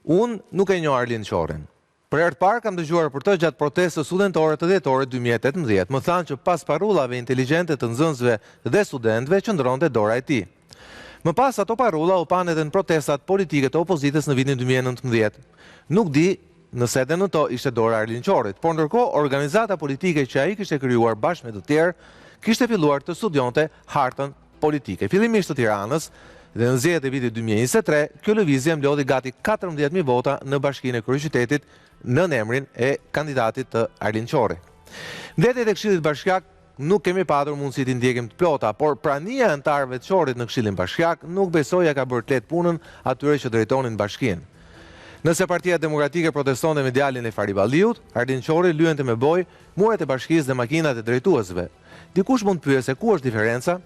Unë nuk e njoh Arlind Qorin. Për herë të parë kam dëgjuar për të gjatë protestës studentore të dhjetorit 2018. Më thanë që pas parullave inteligjente të nxënësve dhe studentëve qëndronte dora e tij. Më pas ato parulla u panë edhe në protestat politike të opozitës në vitin 2019. Nuk di nëse edhe në to ishte dora e Arlind Qorit, por ndërkohë organizata politike që ai kishte krijuar bashkë me të tjerë kishte filluar të studionte hartën politike. Fillimisht të Tiranës dhe në zgjedhjet e vitit 2023, kjo lëvizje mblodhi gati 14.000 vota në bashkinë e kryeqytetit në emrin e kandidatit të Arlind Qori. Mbledhjet e Këshillit Bashkiak nuk kemi patur mundësi të ndjekim të plota, por prania e anëtarëve të Qorit në Këshillin Bashkiak nuk besoja ka bërë të lehtë punën atyre që drejtonin bashkinë. Nëse Partia Demokratike protestonte me djalin e Fariballiut, Arlind Qori lyente me boj muret e bashkisë dhe makinat e drejtuesve. Dikush mund të pyesë se ku është diferenca?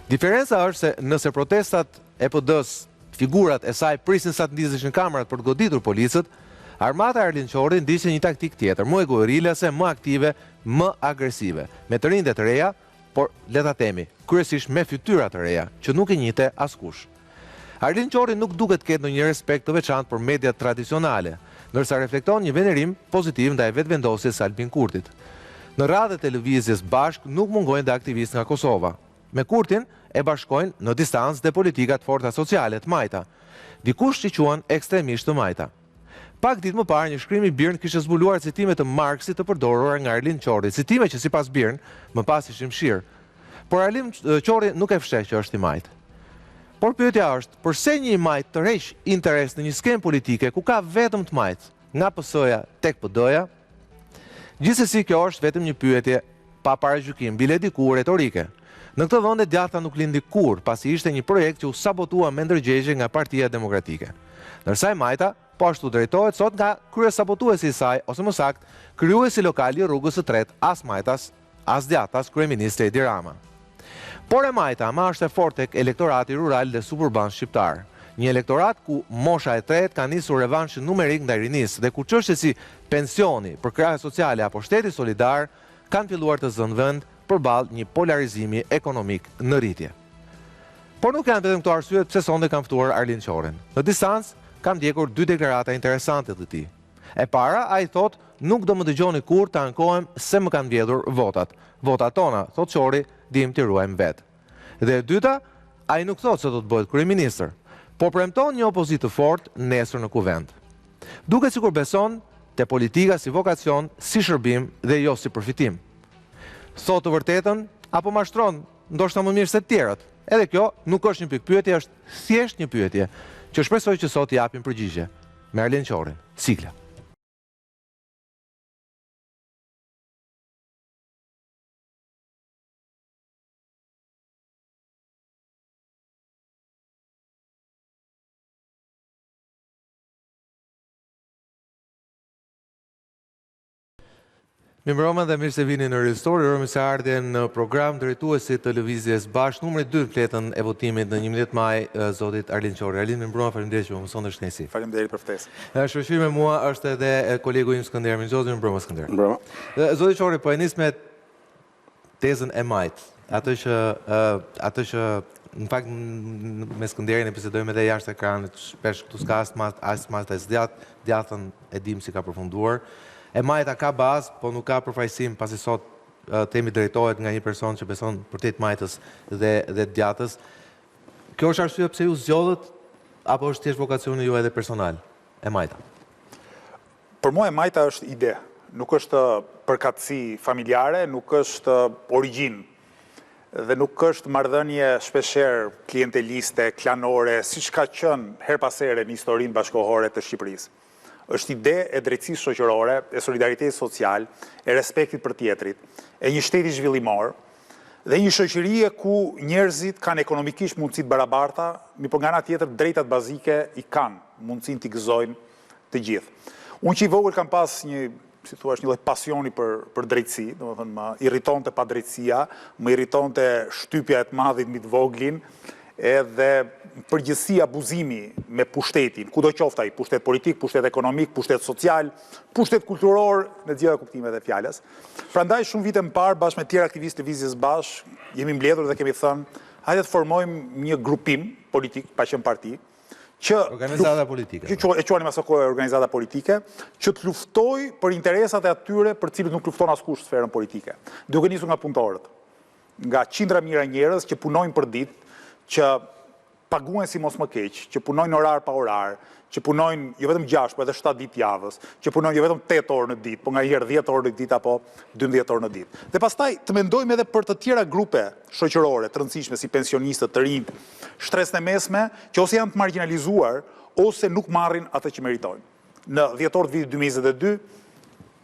Diferenca është se nëse protestat e PD-s, figurat e saj prisin sa të ndizeshin kamerat për të goditur policët, armata e Arlind Qorit ndiqte një taktik tjetër, më egoerilase, më aktive, më agresive, me të rinjtë të reja, por le ta themi, kryesisht me fytyra të reja, që nuk e njihte askush. Arlind Qori nuk duket të ketë ndonjë respekt të veçantë për mediat tradicionale, ndërsa reflekton një venerim pozitiv ndaj vetvendosjes së Albin Kurtit. Në radhët e lëvizjes bashk nuk mungojnë dhe aktivistë nga Kosova. Me Kurtin e bashkojnë në distancë dhe politikat forca sociale të majta, dikush që quhen ekstremisht të majta. Pak ditë më parë, një shkrim i Birn kishte zbuluar citime të Marksit të përdorura nga Arlind Qori, citime që sipas Birn, më pas ishin fshirë. Por Arlind Qori nuk e fsheh që është i majt. Por pyetja është, përse një i majt të rreq interes në një skemë politike ku ka vetëm të majt, nga PS-ja tek PD-ja? Gjithsesi, kjo është vetëm një pyetje pa paragjykim, bile diku retorike. Në këtë vend djatha nuk lindi kurrë, pasi ishte një projekt që u sabotua me ndërgjegje nga Partia Demokratike. Ndërsa e majta po ashtu drejtohet sot nga kryesabotuesi i saj, ose më saktë, krijuesi lokal i rrugës së tretë, as majtas, as djathtas, kryeministri Edi Rama. Por e majta ama është e fortë tek elektorati rural dhe suburban shqiptar. Një elektorat ku mosha e tretë ka nisur revanshin numerik ndaj rinisë dhe ku çështje si pensioni, përkraje sociale apo shteti solidar kanë filluar të zënë vend përballë një polarizimi ekonomik në rritje. Por nuk janë vetëm këto arsyet pse sonde kam ftuar Arlind Qorin. Në distancë kam ndjekur dy deklarata interesante të tij. E para, ai thotë, nuk do më dëgjoni kurrë të ankohem se më kanë mbledhur votat. Votat tona, thotë Qori, dim t'i ruajmë vetë. Dhe e dyta, ai nuk thotë se do të bëhet kryeministër, por premton një opozitë të fortë nesër në kuvend. Duket sikur beson te politika si vokacion, si shërbim dhe jo si përfitim. Thotë të vërtetën apo mashtron, ndoshta më mirë se të tjerët. Edhe kjo nuk është një pikë pyetje, është thjesht një pyetje që shpresoj që sot i japim përgjigje. Me Arlind Qorin, sigla. Mirëmbrëma dhe mirë se vini në Real-Story, urojmë se ardhjen në program drejtuesi të lëvizjes bashkë numri 2 në fletën e votimit në 11 maj, zotit Arlind Qori. Arlind, mirëmbrëma, faleminderit që më mëson të shtrenësi. Faleminderit për ftesën. Shoqëri me mua është edhe kolegu im Skënder Mingjozi, mirëmbrëma Skënder. Mirëmbrëma. Zoti Qori, po e nis me tezën e majt, atë që në fakt me Skënderin e bisedojmë edhe jashtë ekranit, shpesh këtu s'ka as mas djathtën e dim si ka përfunduar. E majta ka bazë, po nuk ka përfaqësim pasi sot temi drejtohet nga një person që beson vërtet majtës dhe djathtës. Kjo është arsye pse ju zgjodhët apo është thjesht vokacioni ju edhe personal e majta? Për mua e majta është ide, nuk është përkatësi familjare, nuk është origjinë dhe nuk është marrëdhënie shpeshherë klienteliste, klanore, siç ka qenë her pas here në historinë bashkëkohore të Shqipërisë. Është ide e drejtësisë shoqërore, e solidaritetit social, e respektit për tjetrit, e një shteti zhvillimor dhe një shoqërie ku njerëzit kanë ekonomikisht mundësitë barabarta, por nga ana tjetër drejtat bazike i kanë mundësinë t'i gëzojnë të gjithë. Unë që i vogël kam pas një lloj pasioni për drejtësi, domethënë më irritonte padrejtësia, më irritonte shtypja e të madhit mbi të voglin, edhe përgjithësi abuzimi me pushtetin, kudo qoftë ai, pushtet politik, pushtet ekonomik, pushtet social, pushtet kulturor, në të gjitha kuptimet e fjalës. Prandaj shumë vite më parë, bashkë me tjerë aktivistë lëvizjes bashkë, jemi mbledhur dhe kemi thënë, hajde të formojmë një grupim politik, pa qenë parti, Organizata politike. E quajmë asaj kohe organizata politike, që të luftoj për interesat e atyre për cilët nuk lufton askush sferën politike. Duke nisur nga punëtorët, nga qindra mijëra njerëz që punojnë për ditë, që paguhen si mos më keq, që punojnë orar pa orar, që punojnë jo vetëm 6, por edhe 7 ditë javës, që punojnë jo vetëm 8 orë në ditë, por nganjëherë 10 orë në ditë apo 12 orë në ditë. Dhe pastaj të mendojmë edhe për të tjera grupe shoqërore të rëndësishme si pensionistët, të rinjt, shtresën e mesme, që ose janë të marginalizuar ose nuk marrin atë që meritojnë. Në dhjetor të vitit 2022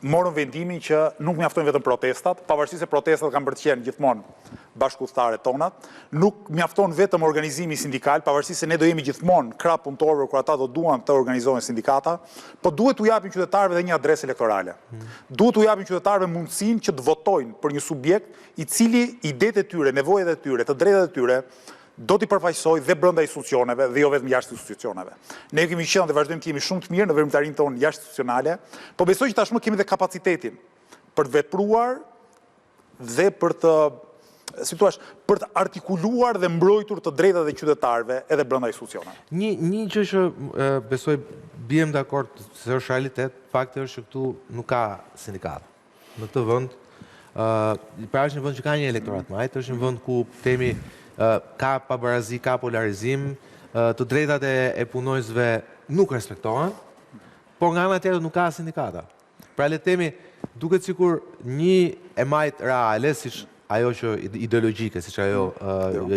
morën vendimin që nuk mjaftojnë vetëm protestat, pavarësisht se protestat kanë bërë të qenë gjithmonë bashkëudhëtare tonat, nuk mjafton vetëm organizimi sindikal, pavarësisht se ne do jemi gjithmonë krah punëtorëve kur ata do duan të organizohen sindikata, po duhet t'u japim qytetarëve edhe një adresë elektorale. Duhet t'u japim qytetarëve mundësinë që të votojnë për një subjekt i cili idetë e tyre, nevojat e tyre, të drejtat e tyre do t'i përfaqësoj dhe brenda institucioneve dhe jo vetëm jashtë institucioneve. Ne kemi qenë dhe vazhdojmë të jemi shumë të mirë në veprimtarinë tonë jashtë institucionale, po besoj që tashmë kemi dhe kapacitetin për të vepruar dhe për të për të artikuluar dhe mbrojtur të drejtat e qytetarëve edhe brenda institucioneve. Një gjë që besoj biem dakord se është realitet, fakti është që këtu nuk ka sindikata. Në këtë vend, pra është një vend që ka një elektorat majt, është një vend ku temi ka pabarazi, ka polarizim, të drejtat e punojësve nuk respektohen, por nga ana tjetër nuk ka sindikata. Pra le të themi, duket sikur një e majt reale, siç ajo që ideologjike, siç ajo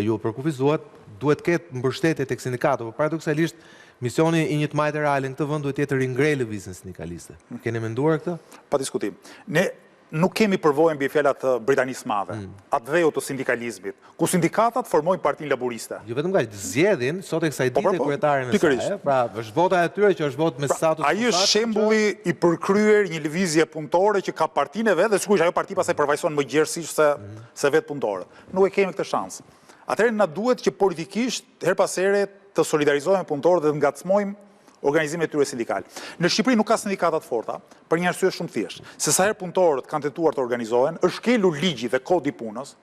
ju përkufizuat, duhet ketë mbështetje tek sindikata, por paradoksalisht misioni i një të majtë reale në këtë vend duhet jetë ringrejë lëvizjen sindikaliste. Keni menduar këtë? Pa diskutim. Ne nuk kemi përvojë mbi fjalat të Britanisë Madhe, atë dheu të sindikalizmit, ku sindikatat formojnë Partinë Laboriste. Jo vetëm kaq, zgjedhin sot e kësaj dite kryetarin e saj, pra është vota e tyre që është votë me status. Ai është shembulli i përkryer një lëvizje punëtore që ka partinë e vet dhe sigurisht ajo parti pastaj përfaqëson më gjerësisht se vetë punëtorët. Nuk e kemi këtë shans. Atëherë na duhet që politikisht her pas here të solidarizohemi punëtorët dhe të ngacmojmë organizimet e tyre sindikal. Në Shqipëri nuk ka sindikata të forta, për një arsye shumë thjeshtë. Se sa herë punëtorët kanë tentuar të organizohen, është kelur ligji dhe kodi i punës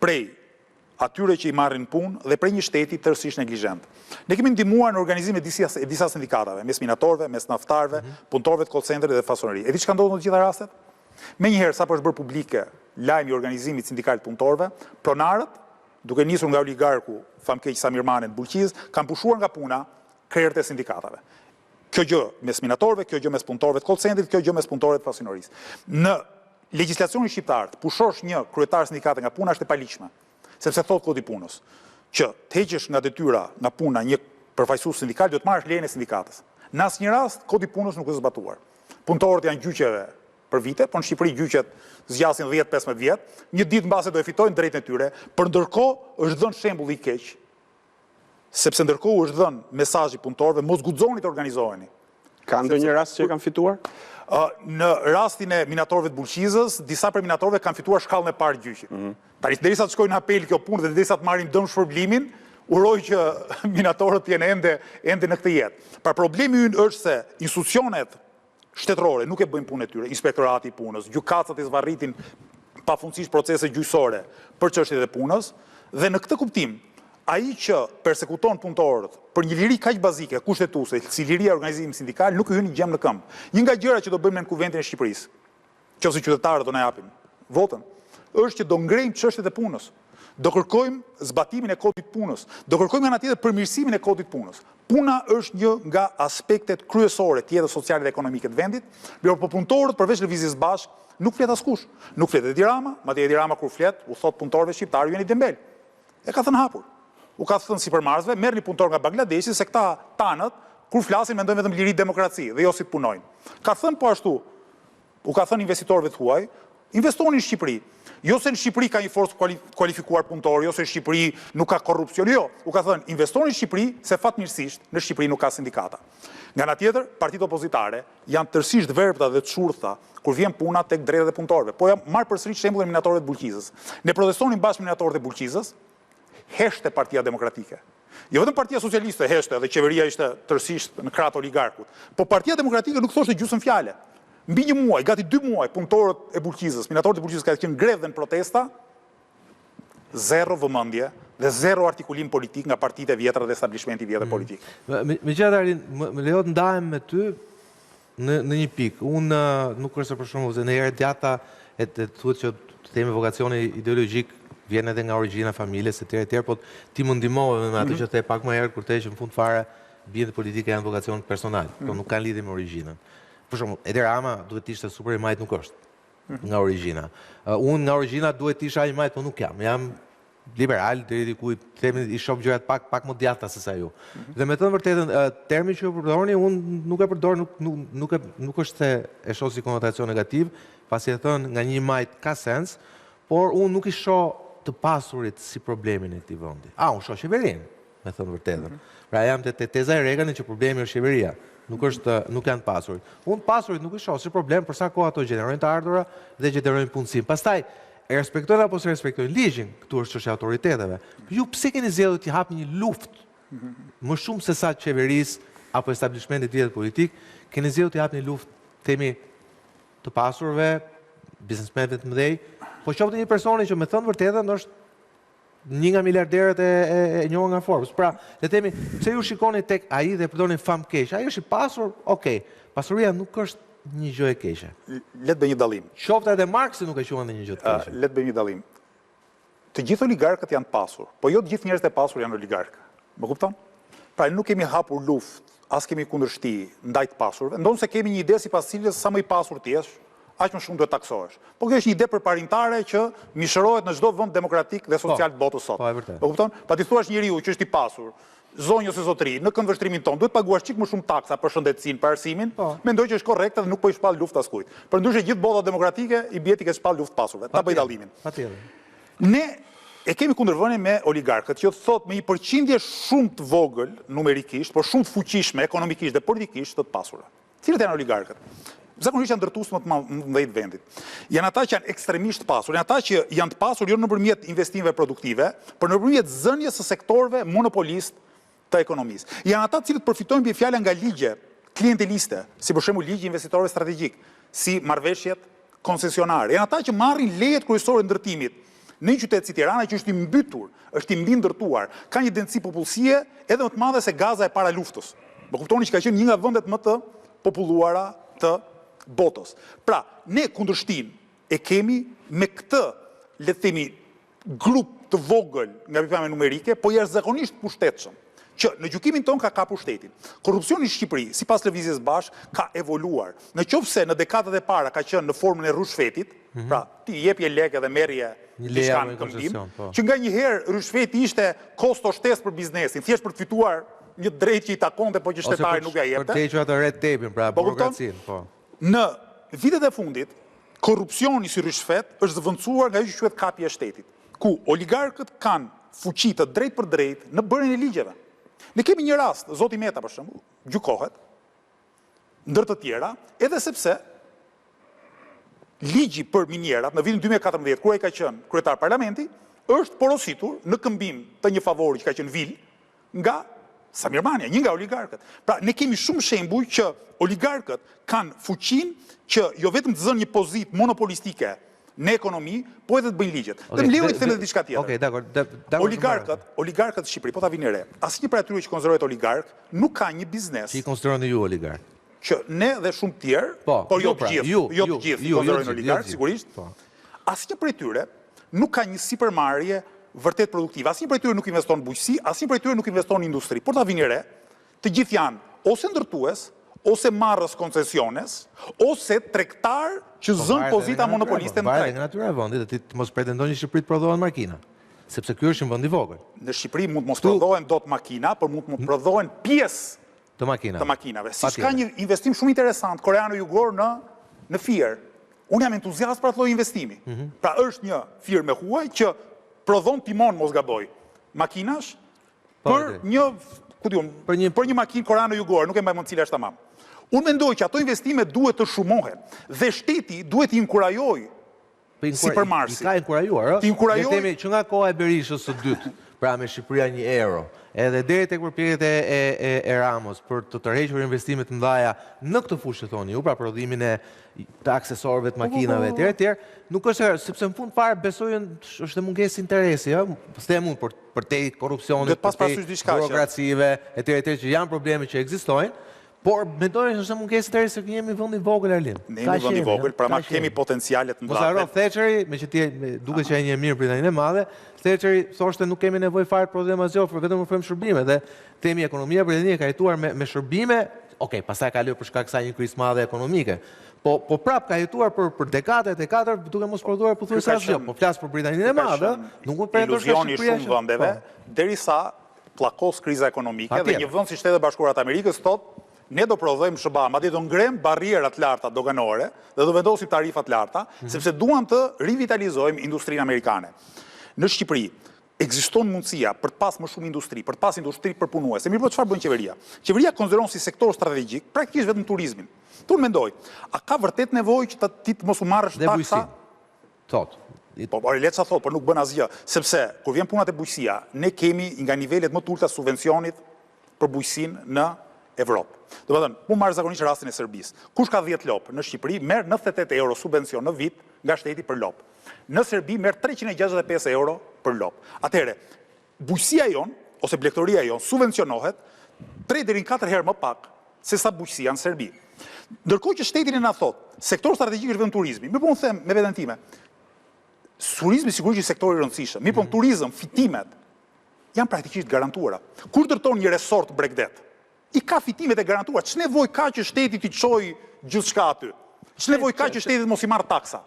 prej atyre që i marrin punë dhe prej një shteti tërësisht neglizhent. Ne kemi ndihmuar në organizimin e disa sindikatave, mes minatorëve, mes naftarëve, punëtorëve të call centrit dhe fasoneri. E di çka ndodh në të gjitha rastet? Menjëherë sapo është bërë publike lajmi i organizimit sindikal të punëtorëve, pronarët, duke nisur nga oligarku famkeq Samir Mane në Bulqiz, kanë pushuar nga puna krerët e sindikatave. Kjo gjë mes minatorëve, kjo gjë mes punëtorëve të call centrit, kjo gjë mes punëtorëve të fasinorisë. Në legjislacionin shqiptar, të pushosh një kryetar sindikate nga puna është e paligjshme, sepse thot kodi i punës, që të heqësh nga detyra, nga puna një përfaqësues sindikal, duhet marrësh lejen e sindikatës. Në asnjë rast kodi i punës nuk është zbatuar. Punëtorët janë gjyqeve për vite, por në Shqipëri gjyqet zgjasin 10-15 vjet, një ditë mbase do e fitojnë drejtën e tyre, por ndërkohë është dhënë shembull i keq, sepse ndërkohë është dhënë mesazhi punëtorëve mos guxoni të organizoheni. Ka ndonjë rast që kanë fituar? Në rastin e minatorëve të Bulqizës, disa prej minatorëve kanë fituar shkallën e parë gjyqit. Tani derisa të shkojnë në apel kjo punë dhe derisa të marrin dëm shpërblimin, uroj që minatorët të jenë ende në këtë jetë. Pra problemi ynë është se institucionet shtetërore nuk e bëjnë punën e tyre, inspektorati i punës, gjykatët e zvarritin pafundësisht procese gjyqësore për çështjet e punës, dhe në këtë kuptim ai që persekuton punëtorët për një liri kaq bazike, kushtetuese, si liria e organizimit sindikal, nuk i hyn gjem në këmbë. Një nga gjërat që do bëjmë në Kuventin e Shqipërisë, nëse qytetarët do na japin votën, është që do ngrejmë çështjet e punës. Do kërkojmë zbatimin e kodit punës, do kërkojmë nga ana tjetër përmirësimin e kodit punës. Puna është një nga aspektet kryesore të jetës sociale dhe ekonomike të vendit, por punëtorët përveç lëvizjes bashkë nuk flet askush. Nuk flet Edi Rama, madje Edi Rama kur flet, u thot punëtorëve shqiptar ju jeni dembel. E ka thënë hapur. U ka thënë sipërmarrësve, merrni punëtor nga Bangladeshi se këta tanët kur flasin mendojnë vetëm liri demokraci dhe jo si punojnë. Ka thënë po ashtu, u ka thënë investitorëve të huaj, investoni në Shqipëri. Jo se në Shqipëri ka një forcë kualifikuar punëtor, jo se në Shqipëri nuk ka korrupsion, jo. U ka thënë investoni në Shqipëri se fatmirësisht në Shqipëri nuk ka sindikata. Nga ana tjetër, partitë opozitare janë tërësisht verbta dhe të shurtha kur vjen puna tek drejtat e punëtorëve. Po ja marr përsëri shembullin e minatorëve të Bulqizës. Ne protestonin bashkë me minatorët e Bulqizës, heshte Partia Demokratike. Jo vetëm Partia Socialiste heshte dhe qeveria ishte tërësisht në krah të oligarkut, po Partia Demokratike nuk thoshte gjysmë fjale. Mbi një muaj, gati 2 muaj, punëtorët e Bulqizës, minatorët e Bulqizës kanë qenë grevë dhe në protesta, zero vëmendje dhe zero artikulim politik nga partitë e vjetra dhe establishmenti vjetër politik. Me gjatë Arin, më lejo të ndahem me ty në një pikë. Unë nuk është për shumë, në herë djata e të thuhet që të themi vokacioni ideologjik vjen edhe nga origjina familjes e tjerë, po ti më ndihmove me atë që the pak më herët kur the që në fund fare bie politika janë vokacion personal, po nuk kanë lidhje me origjinën. Për shembull, Edi Rama duhet të ishte super i majt, nuk është nga origjina. Unë nga origjina duhet të isha i majt, po nuk jam. Jam liberal, deri diku themi i shoh gjërat pak më djata se sa ju. Dhe me të vërtetën, termi që ju përdorni, unë nuk e përdor, nuk është se e shoh si konotacion negativ, pasi e thënë nga një majt ka sens, por unë nuk i shoh të pasurit si problemin e këtij vendi. Unë shoh qeverinë, me thënë vërtetën. Pra jam te teza e Reganit që problemi është qeveria, nuk janë pasurit. Unë pasurit nuk i shoh si problem për sa kohë ato gjenerojnë të ardhura dhe gjenerojnë punësim. Pastaj e respektojnë apo se respektojnë ligjin, këtu është çështja e autoriteteve. Ju pse keni zgjedhur të hapni një luftë më shumë se sa qeverisë apo establishmentit vjetër politik, keni zgjedhur të hapni një luftë, themi, të pasurve, biznesmenëve të mëdhej, po qoftë një personi që me thënë vërtetën është një nga miliarderët e njohur nga Forbes. Pra, le të themi, pse ju shikoni tek ai dhe përdorni famë keq? Ai është i pasur, okay. Pasuria nuk është një gjë e keqe. Le të bëj një dallim. Qoftë edhe Marksi nuk e quajnë një gjë të keqe. Le të bëj një dallim. Të gjithë oligarkët janë pasur, po jo të gjithë njerëzit e pasur janë oligarkë. Më kupton? Pra nuk kemi hapur luftë, as kemi kundërshti ndaj të pasurve, ndonë se kemi një ide sipas cilës sa më i pasur ti jesh, aq më shumë duhet taksohesh. Po kjo është një ide përparimtare që mishërohet në çdo vend demokratik dhe social të botës sot. Më kupton? Pa ti thuash njeriu që është i pasur, zonjë ose zotëri, në këndvështrimin tonë, duhet paguash çik më shumë taksa për shëndetësinë, për arsimin, mendoj që është korrekte dhe nuk po i shpall luftë askujt. Përndryshe gjithë bota demokratike i bie ti ke shpall luftë pasurve. Ta bëj dallimin. Ne e kemi kundërvënie me oligarkët, që thot me një përqindje shumë të vogël numerikisht, por shumë të fuqishme ekonomikisht dhe politikisht të pasurve. Cilët janë oligarkët? Zakonisht janë ndërtues më të mëdhenj të vendit. Janë ata që janë ekstremisht pasur, janë ata që janë të pasur jo nëpërmjet investimeve produktive, por nëpërmjet zënies së sektorëve monopolist të ekonomisë. Janë ata cilët përfitojnë mbi fjala nga ligje klienteliste, si për shembull ligji investitorëve strategjik, si marrëveshjet koncesionare. Janë ata që marrin lejet kryesore ndërtimit në një qytet si Tirana që është i mbytur, është i mbi ndërtuar, ka një densiteti popullsie edhe më të madhe se Gaza e para luftës. Më kuptoni që ka qenë një nga vendet më të populluara të botës. Pra, ne kundërshtin e kemi me këtë, le të themi, grup të vogël nga pikpamja numerike, po jashtëzakonisht pushtetshëm, që në gjykimin tonë ka kapur shtetin. Korrupsioni në Shqipëri, sipas lëvizjes bashk, ka evoluar. Në qoftë se në dekadat e para ka qenë në formën e rushfetit, pra ti jepje lekë dhe merrje diçka në këmbim, që nga një herë rushfeti ishte kosto shtesë për biznesin, thjesht për të fituar një drejtë që i takonte, po që shtetari nuk ja jepte. Për të hequr atë red tape-in, pra burokracinë, po. Në vitet e fundit, korrupsioni si rushfet është zëvendësuar nga ajo që quhet kapja e shtetit, ku oligarkët kanë fuqi të drejtë për drejtë në bërjen e ligjeve. Ne kemi një rast, Zoti Meta për shembull, gjykohet, ndër të tjera, edhe sepse ligji për minierat në vitin 2014, kur ai ka qenë kryetar parlamenti, është porositur në këmbim të një favori që ka qenë vil nga Samir Mania, një nga oligarkët. Pra, ne kemi shumë shembuj që oligarkët kanë fuqinë që jo vetëm të zënë një pozitë monopolistike në ekonomi, po edhe të bëjnë ligjet. Dhe më lejo të them edhe diçka tjetër. Okej, dakor. Oligarkët në Shqipëri, po ta vini re. Asnjë prej atyre që konsiderohet oligark nuk ka një biznes. Që i konsideroni ju oligark. Që ne dhe shumë tjerë, por jo të gjithë, jo të gjithë konsiderojnë oligark, sigurisht. Asnjë prej tyre nuk ka një sipërmarrje vërtet produktive. Asnjë prej tyre nuk investon në bujqësi, asnjë prej tyre nuk investon në industri. Por ta vini re, të gjithë janë ose ndërtues, ose marrës koncesiones, ose tregtar që zën pozita monopoliste në treg. Nga natyra e vendit, dhe ti mos pretendoni që Shqipëri të prodhohen makina, sepse ky është një vend i vogël. Në Shqipëri mund të mos prodhohen dot makina, por mund të prodhohen pjesë të makinave. Siç ka një investim shumë interesant koreano-jugor në Fier. Unë jam entuziast për atë lloj investimi. Pra është një firmë e huaj që prodhon timon, mos gaboj, makinash për një makinë koreano-jugore, nuk e mbaj mend cila është tamam. Unë mendoj që ato investime duhet të shumohen dhe shteti duhet i inkurajojë sipërmarrësi. Ka inkurajuar, ëh? Ti inkurajoj që nga koha e Berishës së dytë, pra me Shqipëria 1 euro, edhe deri tek përpjekjet e Ramos për të tërhequr investimet mëdha në këtë fushë që thoni ju, pra prodhimin të aksesorëve të makinave etj, nuk është sepse në fund fare besojën është mungesë interesi, s'tem unë për te korrupsionit, për te burokracive etj që janë probleme që ekzistojnë. Por mendoj është mungesë interesi se jemi vend i vogël Arlim. Ne jemi vend i vogël, pra ma kemi potencialet mëdha. Mos haro Thatcheri, me që ti duket që ai një mirë Britaninë e Madhe, Thatcheri thoshte nuk kemi nevojë fare problema asgjë, vetëm ofrojmë shërbime dhe themi ekonomia britanik ka jetuar me shërbime, okay, pastaj ka lënë për shkak kësaj një krizë madhe ekonomike. Po prap ka jetuar për dekada e dekada duke mos prodhuar pothuajse asgjë. Po flas për Britaninë e Madhe, nuk u pretendon se iluzioni shumë vendeve, derisa pllakos kriza ekonomike dhe një vend si Shtetet e Bashkuara të Amerikës thotë ne do prodhojmë shërbime, madje do ngrem barrierat larta doganore dhe do vendosim tarifat larta, sepse duam të rivitalizojmë industrinë amerikane. Në Shqipëri ekziston mundësia për të pas më shumë industri, për të pas industri përpunuese. Mirë, po çfarë bën qeveria? Qeveria konsideron si sektor strategjik praktikisht vetëm turizmin. Tu mendoj, a ka vërtet nevojë që ti të mos u marrësh taksa? Thot. Po, le të thot, por nuk bën asgjë, sepse kur vjen puna te bujqësia, ne kemi nga nivelet më të ulta subvencionit për bujqësinë në Evropë. Do të thënë, mu marrë zakonisht rastin e Serbisë. Kush ka 10 lopë në Shqipëri, merr 98 euro subvencion në vit nga shteti për lopë. Në Serbi merr 365 euro për lopë. Atëherë, bujqësia jon ose blegtoria jon subvencionohet 3 deri në 4 herë më pak se sa bujqësia në Serbi. Ndërkohë që shteti na thot, sektor strategjik është vetëm turizmi. Mirë, po unë them me veten time, turizmi sigurisht është sektor i rëndësishëm. Mirë, po turizëm, fitimet janë praktikisht garantuara. Kur ndërton një resort Bregdet, i ka fitimet e garantuar. Ç'nevojë ka që shteti t'i çojë gjithçka aty? Ç'nevojë ka që shteti mos i marrë taksa?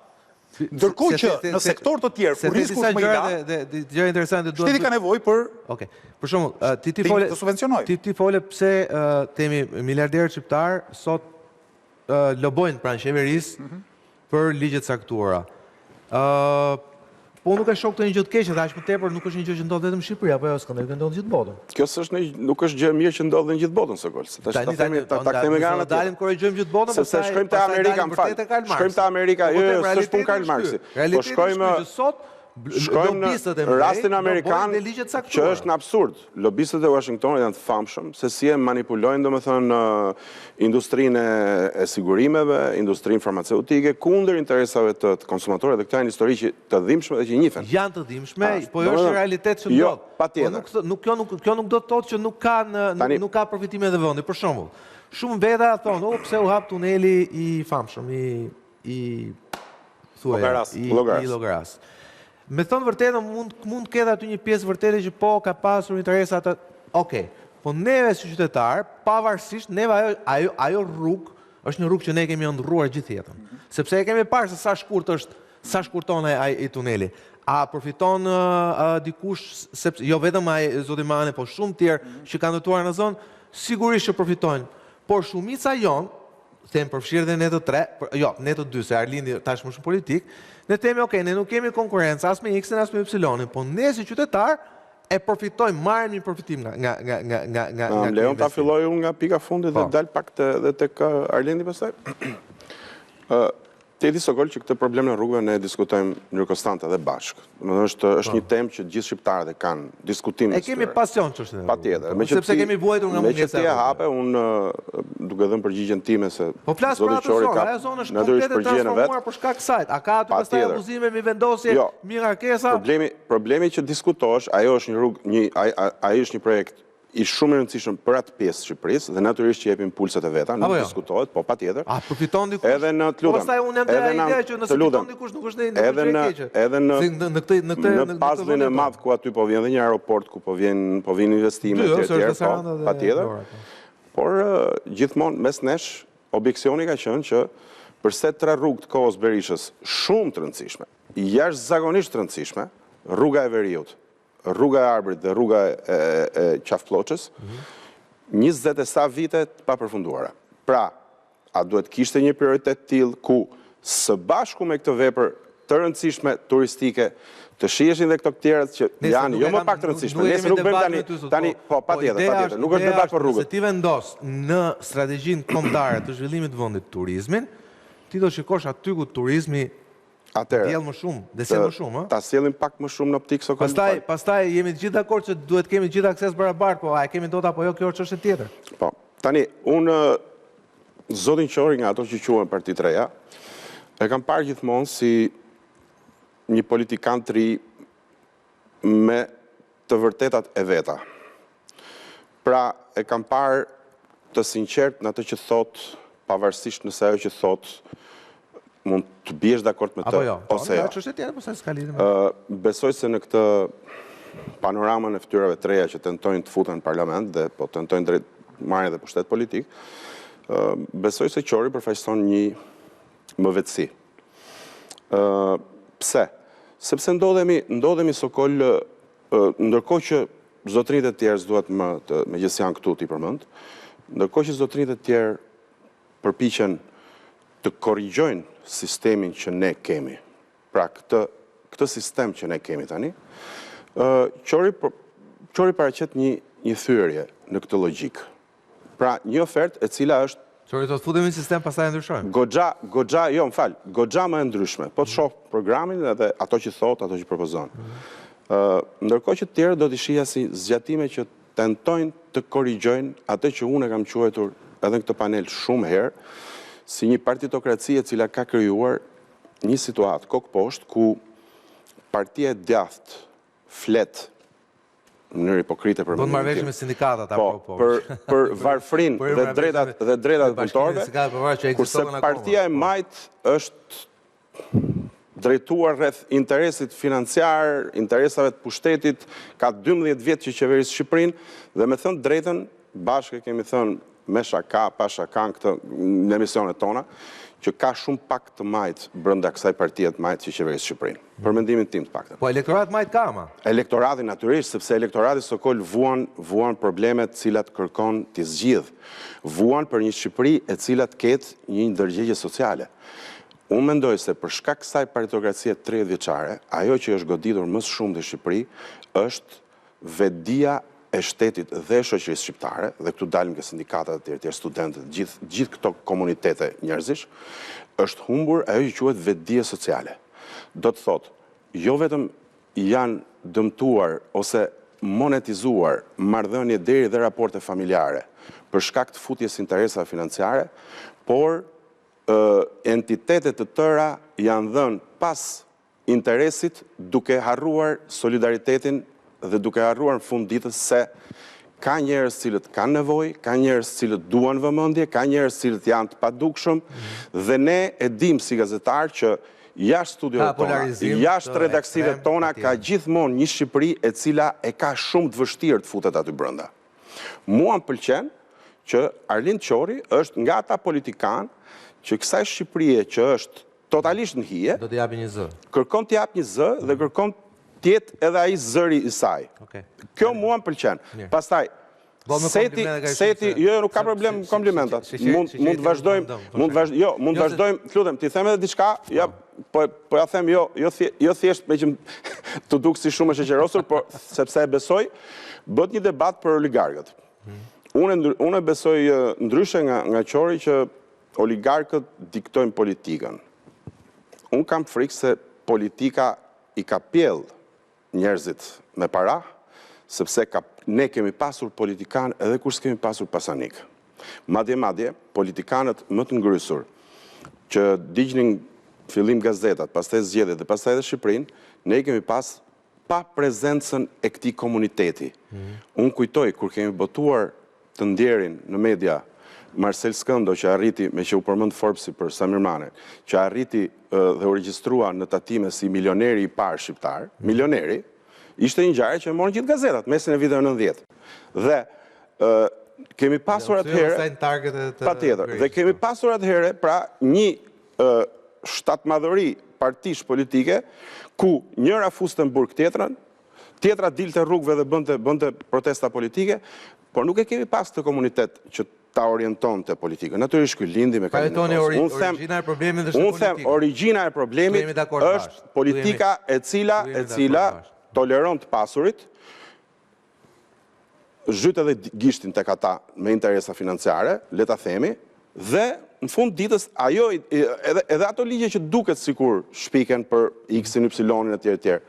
Ndërkohë që në sektor të tjerë, ku risku është më i lartë, gjëra interesante duhet. Shteti ka nevojë për Okej. Për shembull, ti fole të subvencionojë. Ti fole pse themi miliarderët shqiptar sot lobojnë pranë qeverisë për ligje të caktuara. Po nuk e shoh këtë një gjë të keqe, aq më tepër nuk është një gjë që ndodh vetëm në Shqipëri, apo jo, s'këndej që ndodh në gjithë botën. Kjo nuk është gjë mirë që ndodh në gjithë botën, Sokol. Ta kemi nga ana tjetër. Dalim korrigjojmë gjithë botën, sepse shkojmë te Amerika, më fal. Shkojmë te Amerika, jo, s'është punë Karl Marxi. Po shkojmë në rastin amerikan, që është në absurd. Lobistët e Washingtonit janë të famshëm, se si e manipulojnë, domethënë, industrinë e sigurimeve, industrinë farmaceutike, kundër interesave të konsumatorëve, dhe këta janë histori që të dhimbshme dhe që njihen. Janë të dhimbshme, po jo është realitet që ndodh. Jo, patjetër. Kjo nuk do të thotë që nuk ka përfitime dhe vendi. Për shembull, shumë veta thonë, pse u hap tuneli i famshëm, i Llogaras. Me thonë vërtetën, mund të ketë aty një pjesë vërtetë që po ka pasur interesa atë. Okej, po neve si qytetar, pavarësisht, neve ajo rrugë është një rrugë që ne kemi ndrruar gjithë jetën. Sepse e kemi parë se sa shkurton ai tuneli. A përfiton dikush, sepse jo vetëm ai zoti Mane, po shumë tjerë që kanë ndërtuar në zonë, sigurisht që përfitojnë. Por shumica jon, them përfshirë dhe ne të tre, jo, ne të dy, se Arlindi tash më shumë politik, ne themi, okay, ne nuk kemi konkurrencë as me X-in as me Y-in, po ne si qytetar e përfitojmë, marrim një përfitim nga Leon ta filloj unë nga pika fundit dhe dal pak dhe tek Arlindi pastaj. Ti e di Sokol që këtë problem në rrugëve ne diskutojmë në mënyrë konstante dhe bashkë. Domethënë është një temë që gjithë shqiptarët e kanë diskutim. E kemi pasion çështën. Patjetër. Sepse kemi vuajtur nga mungesa. Me që ti e hape, unë duke dhënë përgjigjen time se po flas për atë zonë, ajo zonë është komplet e transformuar për shkak kësaj. A ka aty pastaj abuzime me vendosje, mi ngarkesa? Problemi që diskutohesh, ajo është një rrugë, ai është një projekt i shumë i rëndësishëm për atë pjesë të Shqipërisë dhe natyrisht që jepim pulset e veta, nuk diskutohet, po patjetër. A përfiton dikush? Edhe në të lutem. Pastaj unë jam te ide që nëse përfiton dikush nuk është një gjë e keqe. Edhe në puzzlin e madh ku aty po vjen edhe një aeroport ku po vin investime etj, patjetër. Por gjithmonë mes nesh objeksioni ka qenë që përse 3 rrugë të kohës Berishës shumë të rëndësishme, jashtëzakonisht të rëndësishme, rruga e Veriut, rruga e Arbërit dhe rruga e Qafploçës, 20 e sa vite të papërfunduara. Pra, a duhet kishte një prioritet tillë ku së bashku me këtë vepër të rëndësishme turistike të shiheshin dhe këto tjerat që janë jo më pak të rëndësishme. Nëse nuk bëjmë tani, po patjetër, nuk është debat për rrugët. Se ti vendos në strategjinë kombëtare të zhvillimit të vendit turizmin, ti do shikosh aty ku turizmi Djellë më shumë, desel më shumë, ta sjellim pak më shumë në optikë Sokol. Pastaj jemi të gjithë dakord që duhet kemi gjithë akses barabart, po a e kemi dot apo jo, kjo është çështje tjetër. Po, tani, unë zotin Qori nga ato që quhen Partit Reja, e kam parë gjithmonë si një politikan të ri me të vërtetat e veta. Pra, e kam parë të sinqert në atë që thot, pavarësisht nëse ajo që thot, mund të biesh dakord me të, ose jo. Çështje tjetër, po sa s'ka lidhje me. Besoj se në këtë panoramën e fytyrave të reja që tentojnë të futen në parlament dhe po tentojnë drejt marrjen dhe pushtet politik, besoj se Qori përfaqëson një mëvetësi. Pse? Sepse ndodhemi Sokol, ndërkohë që zotrinjtë e tjerë s'duhet me gjithë janë këtu t'i përmend, ndërkohë që zotrinjtë e tjerë përpiqen të korrigjojnë sistemin që ne kemi. Pra, këtë sistem që ne kemi tani, Qori paraqet një thyrje në këtë logjik. Pra, një ofertë e cila është... Qori të futemi në sistem, pastaj e ndryshojmë. Goxha më e ndryshme. Po të shoh programin edhe ato që thot, ato që propozon. Ndërkohë që të tjerë do t'i shija si zgjatime që tentojnë të korrigjojnë atë që unë e kam quajtur edhe në këtë panel shumë herë, si një partitokraci e cila ka krijuar një situatë kokë poshtë ku partia e djathtë flet në mënyrë hipokrite për do të marrësh me sindikatat apo për varfrin dhe drejtat e punëtorëve, kurse partia e majt është drejtuar rreth interesit financiar, interesave të pushtetit, ka 12 vjet që qeverisë Shqipërinë dhe me thënë drejtën, bashkë kemi thënë me shaka, pa shaka në emisionet tona, që ka shumë pak të majtë brenda kësaj partie të majtë që qeverisë Shqipërinë. Për mendimin tim të paktën. Po elektorat majtë ka ama? Elektorati natyrisht, sepse elektorati Sokol vuan problemet cilat kërkon t'i zgjidh. Vuan për një Shqipëri e cilat ketë një ndërgjegje sociale. Unë mendoj se për shkak kësaj partitokracie 30 vjeçare, ajo që është goditur më shumë në Shqipëri është vetdia e shtetit dhe shoqërisë shqiptare, dhe këtu dalim nga sindikatat e tjerë, studentët, gjithë këto komunitete njerëzish, është humbur ajo që quhet vetdia sociale. Do të thotë, jo vetëm janë dëmtuar ose monetizuar marrëdhënie deri dhe raporte familjare për shkak të futjes interesave financiare, por entitetet të tëra janë dhënë pas interesit duke harruar solidaritetin dhe duke harruar në fund ditës se ka njerëz cilët kanë nevojë, ka njerëz cilët duan vëmendje, ka njerëz cilët janë të padukshëm dhe ne e dim si gazetar që jashtë studiove tona, jashtë redaksive tona ka gjithmonë një Shqipëri e cila e ka shumë të vështirë të futet aty brenda. Mua më pëlqen që Arlind Qori është nga ata politikan që kësaj Shqipërie që është totalisht në hije, do t'i japi një zë. Kërkon t'i japi një zë dhe kërkon tjetë edhe ai zëri i saj. Kjo mua më pëlqen. Pastaj, seti, jo, nuk ka problem komplimentat. Mund të vazhdojmë, lutem, ti them edhe diçka, po ja them jo thjesht me që të duk si shumë e sheqerosur, por sepse e besoj, bët një debat për oligarkët. Unë e besoj ndryshe nga Qori që oligarkët diktojnë politikën. Unë kam frikë se politika i ka pjell njerëzit me para, sepse ne kemi pasur politikan edhe kur s'kemi pasur pasanik. Madje, politikanët më të ngrysur, që dignin fillim gazetat, pastaj zgjedhjet dhe pastaj edhe Shqipërinë, ne kemi pas pa prezencën e këtij komuniteti. Unë kujtoj, kur kemi botuar të ndjerin në media, Marcel Skëndo që arriti, me që u përmend Forbesi për Samir Mane, që arriti dhe u regjistrua në tatime si milioneri i parë shqiptar, milioneri, ishte një ngjarje që e morën gjithë gazetat, mesin e viteve 90. Dhe kemi pasur atëherë, patjetër, dhe kemi pasur atëherë pra një shtatmadhëri partish politike ku njëra fuste në burg tjetrën, tjetra dilte rrugëve dhe bënte protesta politike, por nuk e kemi pas të komunitet që ta orienton të politikën. Natyrisht ky lindi me Kaliningrad. Origjina e problemit është politika. Unë them, origjina e problemit është politika e cila toleron të pasurit, zhyt edhe gishtin tek ata me interesa financiare, le ta themi, dhe në fund ditës, ajo, edhe ato ligje që duket sikur shpiken për X-in, Y-in e tjerë.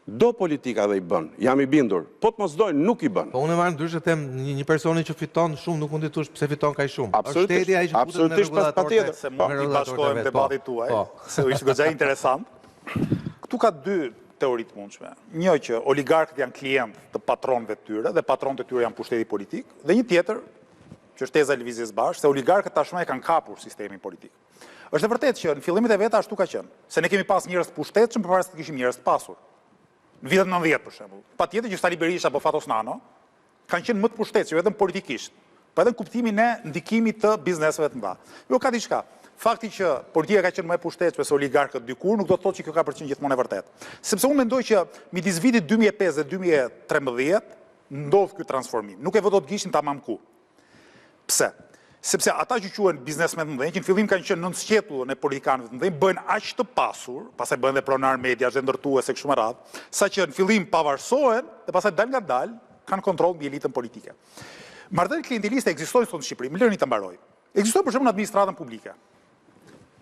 Do politika dhe i bën, jam i bindur, po të mos dojnë, nuk i bën. Po unë e marrë ndryshe them, një personi që fiton shumë, nuk mund të tush pse fiton kaq shumë. Absolutisht patjetër. Se mund të bashkojmë debatit tuaj, se ishte goxha interesant. Këtu ka dy teoritë mundshme. Një që oligarkët janë klient të patronëve të tyre dhe patronët e tyre janë pushteti politik, dhe një tjetër, që është teza e lëvizjes bashkë, se oligarkët tashmë e kanë kapur sistemin politik. Është e vërtetë që në fillimet e veta ashtu ka qenë, se ne kemi pas njerëz të pushtetshëm përpara se të kishim njerëz të pasur. Në vitet 90 për shembull. Patjetër që Sali Berisha apo Fatos Nano kanë qenë më të pushtetshëm vetëm politikisht, por edhe në kuptimin e ndikimit të bizneseve të mëdha. Jo ka diçka. Fakti që politika ka qenë më e pushtetshme se oligarkët dikur nuk do të thotë që kjo ka përqen gjithmonë e vërtetë. Sepse unë mendoj që midis vitit 2005 dhe 2013 ndodh ky transformim. Nuk e vë dot gishin tamam ku. Pse? Sepse ata që quhen biznesmen të mëdhenj, që në fillim kanë qenë nën sqetullën e politikanëve të mëdhenj, bëhen aq të pasur, pastaj bëhen dhe pronar media, dhe ndërtuese kështu me radhë, saqë në fillim pavarësohen dhe pastaj dal nga dal kanë kontroll mbi elitën politike. Marrëdhënie klienteliste ekzistojnë sot në Shqipëri, më lërni ta mbaroj. Ekzistojnë për shembull në administratën publike.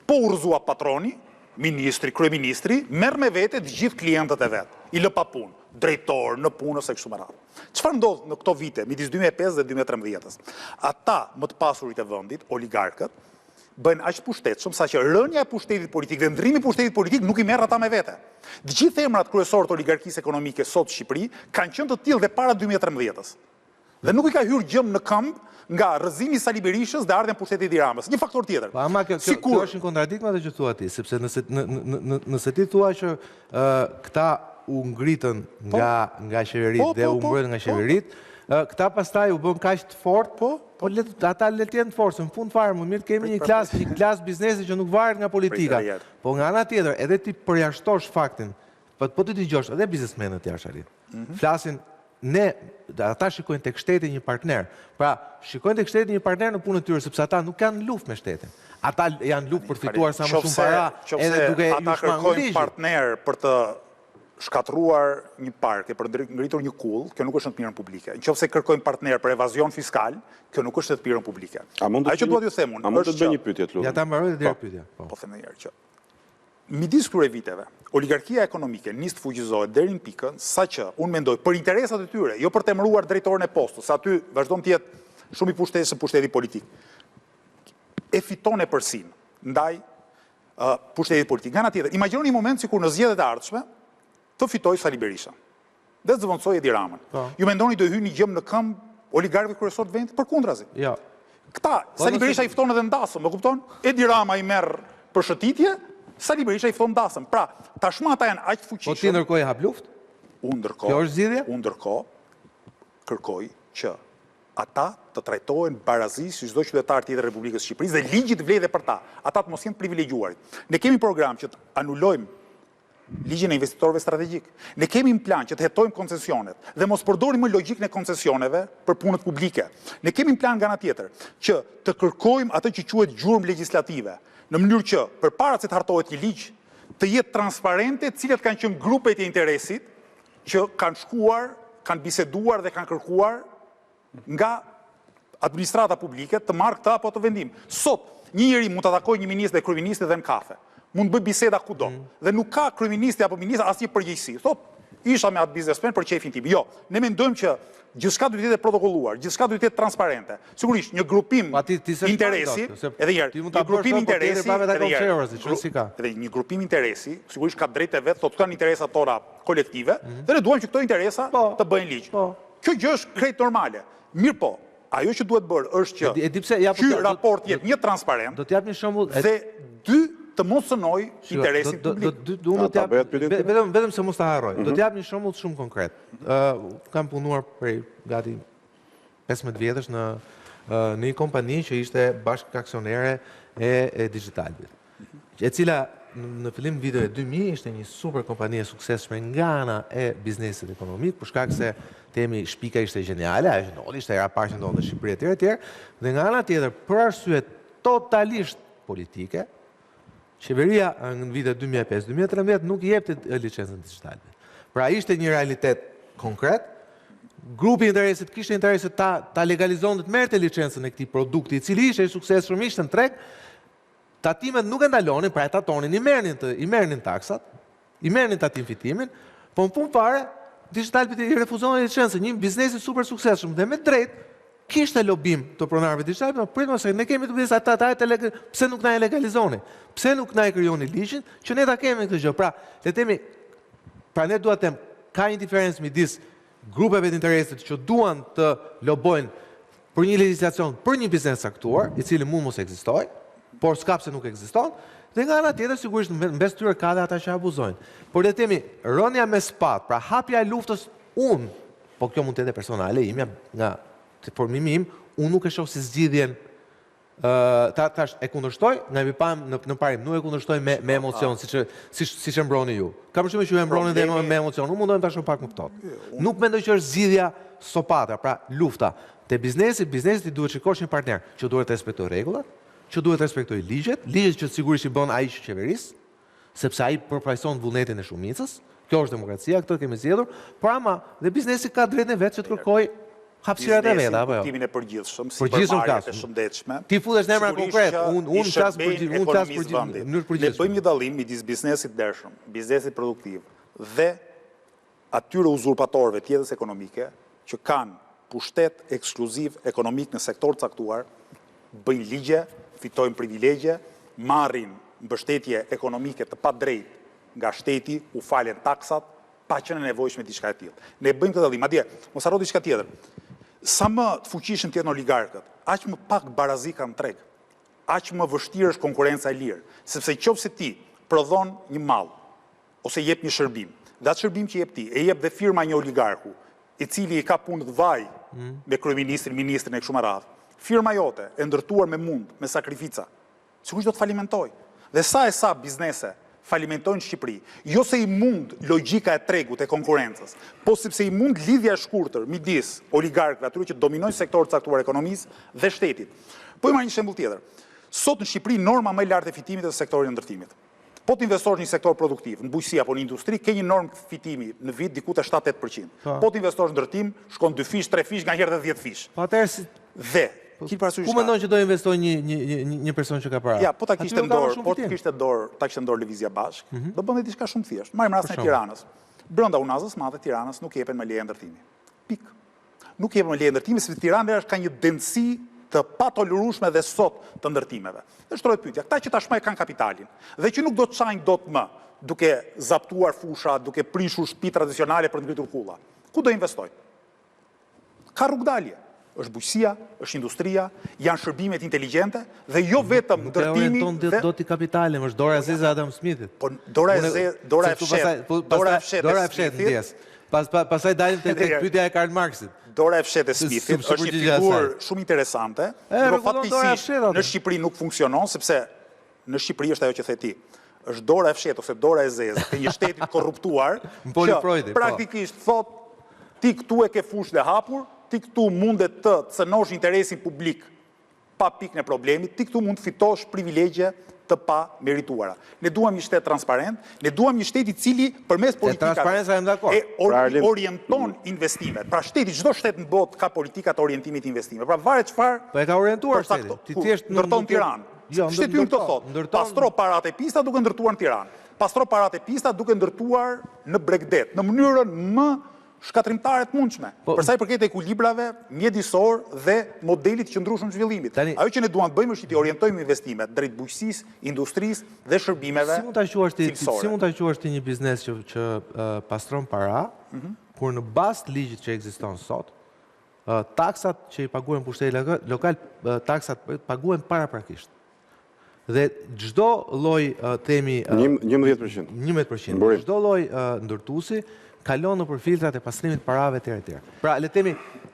Po urrëzua patroni, ministri, kryeministri, merr me vete të gjithë klientët e vet. I lë pa punë, drejtor në punë ose kështu me radhë. Çfarë ndodh në këto vite midis 2005 dhe 2013-s? Ata më të pasurit e vendit, oligarkët, bëjnë aq pushtetshëm saqë rënja e pushtetit politik dhe ndrimi i pushtetit politik nuk i merr ata me vete. Të gjithë emrat kryesorë të oligarkisë ekonomike sot në Shqipëri kanë qenë të tillë dhe para 2013-s. Dhe nuk i ka hyrë gjëm në këmbë nga rrëzimi i Sali Berishës dhe ardhja e pushtetit i Ramës. Një faktor tjetër. Po ama kjo është në kontradikt me atë që thua ti, sepse nëse ti thua që këta u ngritën nga qeveritë dhe u mbrojtën nga qeveritë, këta pastaj u bën kaq të fortë, po ata le të jenë të fortë, në fund fare më mirë të kemi një klasë biznesi që nuk varet nga politika. Po nga ana tjetër, edhe ti përjashtosh faktin, po ti dëgjosh edhe biznesmenët jashtë arit. Flasin ata shikojnë tek shteti një partner. Pra, shikojnë tek shteti një partner në punën e tyre, sepse ata nuk kanë luftë me shtetin. Ata janë luftë për fituar sa më shumë para, edhe duke ata kërkojnë partner për të shkatruar një park, për ngritur një kull, kjo nuk është në të mirën publike. Nëse kërkojnë partner për evazion fiskal, kjo nuk është në të mirën publike. Ajo që duhet ju them unë, a mund të bëj një pyetje lutem? Ja ta mbaroj dhe deri pyetja. Po them edhe që midis këtyre viteve, oligarkia ekonomike nis të fuqizohet deri në pikën saqë unë mendoj për interesat e tyre, jo për të emëruar drejtorin e postës, sa aty vazhdon të jetë shumë i pushtetshëm pushteti politik. E fiton e përsin ndaj pushtetit politik. Nga ana tjetër, imagjinoni një moment sikur në zgjedhjet e ardhshme të fitoj Sali Berisha. Dhe të zëvendësoj Edi Ramën. Ju mendoni do hyjë një gjëm në këmbë oligarkëve kryesorë të vendit? Përkundrazi. Jo. Këta, Sali Berisha i fton edhe ndasëm, më kupton? Edi Rama i merr përshëtitje, Sali Berisha i fton ndasëm. Pra, tashmë ata janë aq të fuqishëm. Po ti ndërkohë e hap luftë? Unë ndërkohë. Kjo është zgjidhja? Unë ndërkohë kërkoj që ata të trajtohen barazisht si çdo qytetar tjetër i Republikës së Shqipërisë dhe ligji të vlejë dhe për ta. Ata të mos jenë privilegjuarit. Ne kemi program që të anulojmë ligjin e investitorëve strategjik. Ne kemi një plan që të hetojmë koncesionet dhe mos përdorim më logjikën e koncesioneve për punët publike. Ne kemi një plan nga ana tjetër që të kërkojmë atë që quhet gjurmë legjislative, në mënyrë që përpara se të hartohet një ligj, të jetë transparente cilat kanë qenë grupet e interesit që kanë shkuar, kanë biseduar dhe kanë kërkuar nga administrata publike të marrë këtë apo të vendim. Sot, një njeri mund të takojë një ministër dhe kryeministri dhe në kafe. Mund të bëj biseda kudo. Dhe nuk ka kryeministri apo ministër asnjë përgjegjësi. Thot, isha me atë biznesmen për çefin tim. Jo, ne mendojmë që gjithçka duhet të jetë protokolluar, gjithçka duhet të jetë transparente. Sigurisht, një grupim interesi, edhe një grupim interesi, edhe një grupim interesi, sigurisht ka drejtë vet, thotë kanë interesat tona kolektive, dhe ne duam që këto interesa të bëjnë ligj. Kjo gjë është krejt normale. Mirë po, ajo që duhet bërë është që ky raport jetë një transparent. Do të jap një shembull. Dhe dy të mos sënoj interesin publik. Vetëm se mos ta harroj. Do të jap një shembull shumë konkret. Kam punuar prej gati 15 vjetësh në një kompani që ishte bashkë aksionere e Digitalit, e cila në fillim viteve 2000 ishte një super kompani e suksesshme nga ana e biznesit ekonomik, për shkak se temi shpika ishte geniale, ajo që ndodhi ishte era parë që ndodhi në Shqipëri etj. Dhe nga ana tjetër, për arsye totalisht politike, qeveria në vitet 2005-2013 nuk i jepte licencën Digitalit. Pra ishte një realitet konkret, grupi i interesit kishte interesit ta legalizonte të merrte licencën e këtij produkti, i cili ishte i suksesshëm ishte në treg, tatimet nuk e ndalonin, pra e tatonin, i merrnin taksat, i merrnin tatim fitimin, po në punë fare, digitalbit i refuzonin licencën, se një biznesi super suksesshëm dhe me drejt, kishte lobim të pronarëve digitalbit, po pritëm se ne kemi të biznes, pse nuk na e legalizoni, pse nuk na e krijoni ligjin, që ne ta kemi këtë gjë. Pra, le temi, pra ne duhet të them, ka një diferencë midis grupeve të interesit që duan të lobojnë për një legjislacion për një biznes saktuar, i cili mund mos ekzistojë, por s'ka pse nuk ekziston, dhe nga ana tjetër sigurisht mbes tyre ka dhe ata që abuzojnë. Por le të themi, rënia me spat, pra hapja e luftës po kjo mund të jetë personale imja nga formimi im, unë nuk e shoh si zgjidhjen tash e kundërshtoj, nga i pam në parim, nuk e kundërshtoj me emocion, siç e mbroni ju. Ka përshtypjen që ju e mbroni dhe me emocion, unë mundojmë ta shoh pak më ftohtë. Nuk mendoj që është zgjidhja sopatra, pra lufta. Te biznesi i duhet shikosh një partner që duhet të respektojë rregullat, që duhet të respektojë ligjet që sigurisht i bën ai që qeveris, sepse ai përfaqëson vullnetin e shumicës. Kjo është demokracia, këtë kemi zgjedhur, por ama dhe biznesi ka drejtën e vet që të kërkojë hapësirat e veta, apo jo? Kuptimin e përgjithshëm, supermarketet e shëndetshme. Ti futesh në emra konkret, unë flas për mënyrë përgjithshme. Ne bëjmë një dallim midis biznesit dershëm, biznesit produktiv dhe atyre uzurpatorëve të jetës ekonomike që kanë pushtet ekskluziv ekonomik në sektor të caktuar, bëjnë ligje, fitojnë privilegje, marrin mbështetje ekonomike të padrejtë nga shteti, u falen taksat, pa qenë nevojshme diçka e tillë. Ne bëjmë këtë dallim. Madje, mos harro diçka tjetër. Sa më të fuqishëm të jenë oligarkët, aq më pak barazi kanë treg, aq më vështirë është konkurenca e lirë, sepse nëse ti prodhon një mall ose jep një shërbim, dhe atë shërbim që jep ti, e jep dhe firma një oligarku, i cili i ka punë të vaj me kryeministrin, ministrin e kështu me radhë. Firma jote e ndërtuar me mund, me sakrifica, sigurisht do të falimentoj. Dhe sa biznese falimentojnë në Shqipëri, jo se i mund logjika e tregut e konkurencës, po sepse i mund lidhja e shkurtër midis oligarkëve, atyre që dominojnë sektorët e caktuar ekonomisë dhe shtetit. Po i marr një shembull tjetër. Sot në Shqipëri norma më e lartë e fitimit është sektori i ndërtimit. Po të investosh në një sektor produktiv, në bujqësi apo në industri, ke një normë fitimi në vit diku te 7-8%. Po të investosh në ndërtim, shkon 2 fish, 3 fish, nganjëherë edhe 10 fish. Dhe ku mendon që do investoj një person që ka para? Ja, po ta kishte dorë Lëvizja Bashk, do bënte diçka shumë thjeshtë. Marrim rastin e Tiranës. Brenda Unazës madhe Tiranës nuk jepen me leje ndërtimi. Pik. Nuk jepen me leje ndërtimi sepse Tirana ka një densë të patolerueshme dhe sot të ndërtimeve. Dhe shtrohet pyetja, këta që tashmë kanë kapitalin dhe që nuk do të çajnë dot më, duke zaptuar fusha, duke prishur shtëpi tradicionale për të ngritur kulla. Ku do investojnë? Ka rrugdalje. Është bujqësia, është industria, janë shërbimet inteligjente dhe jo vetëm ndërtimi. Do t'i kapitalin, është Dora e Zezë Adam Smithit. Po Dora e fshet ndjes. Pastaj dalim tek pyetja e Karl Marxit. Dora e fshet e Smithit është një figurë shumë interesante, por fatkeqësisht në Shqipëri nuk funksionon sepse në Shqipëri është ajo që the ti. Është Dora e fshet ose Dora e Zezë të një shteti të korruptuar, që praktikisht thot ti këtu e ke fushë dhe hapur, ti këtu mundet të cënosh interesin publik pa pikën e problemit, ti këtu mund të fitosh privilegje të pa merituara. Ne duam një shtet transparent, ne duam një shtet i cili përmes politikave orienton investimet. Pra çdo shtet në botë ka politika të orientimit të investimeve. Pra varet çfarë. Po e ka orientuar shteti. Ti thjesht ndërton Tiranë. Shteti ynë këtë thotë. Pastro paratë e pista duke ndërtuar në Tiranë. Pastro paratë e pista duke ndërtuar në Bregdet, në mënyrën më shkatrimtare të mundshme. Për sa i përket ekuilibrave mjedisor dhe modelit të qëndrueshëm të zhvillimit. Ajo që ne duam të bëjmë është të orientojmë investimet drejt bujqësisë, industrisë dhe shërbimeve. Si mund ta quash ti një biznes që pastron para, kur në bazë të ligjit që ekziston sot, taksat që i paguhen pushteti lokal, taksat paguhen paraprakisht. Dhe çdo lloj themi 11%. 11%. Çdo lloj ndërtuesi kalon nëpër filtrat e pastrimit parave të tjera. Pra, le të themi,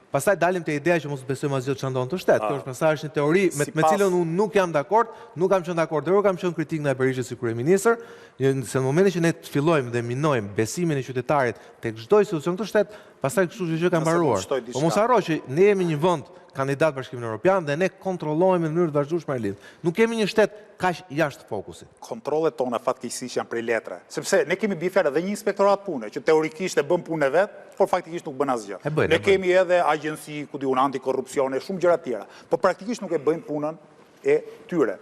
pastaj dalim te ideja që mos besojmë asgjë që ndodh të shtet. Kjo është pastaj është një teori me cilën unë nuk jam dakord, nuk kam qenë dakord, dhe kam qenë kritik ndaj Berishës si kryeministër, se në momentin që ne fillojmë dhe minojmë besimin e qytetarit tek çdo institucion të shtet, pastaj kështu gjë ka mbaruar. Po mos harro që ne jemi një vend kandidat Bashkimin Evropian dhe ne kontrollojmë në mënyrë të vazhdueshme Arlindë. Nuk kemi një shtet kaq jashtë fokusit. Kontrollet tona fatkeqësisht janë prej letre, sepse ne kemi bie fjalë edhe një inspektorat pune që teorikisht e bën punën e vet, por faktikisht nuk bën asgjë. Ne kemi edhe agjenci, ku diun, antikorrupsione, shumë gjëra të tjera, por praktikisht nuk e bëjnë punën e tyre.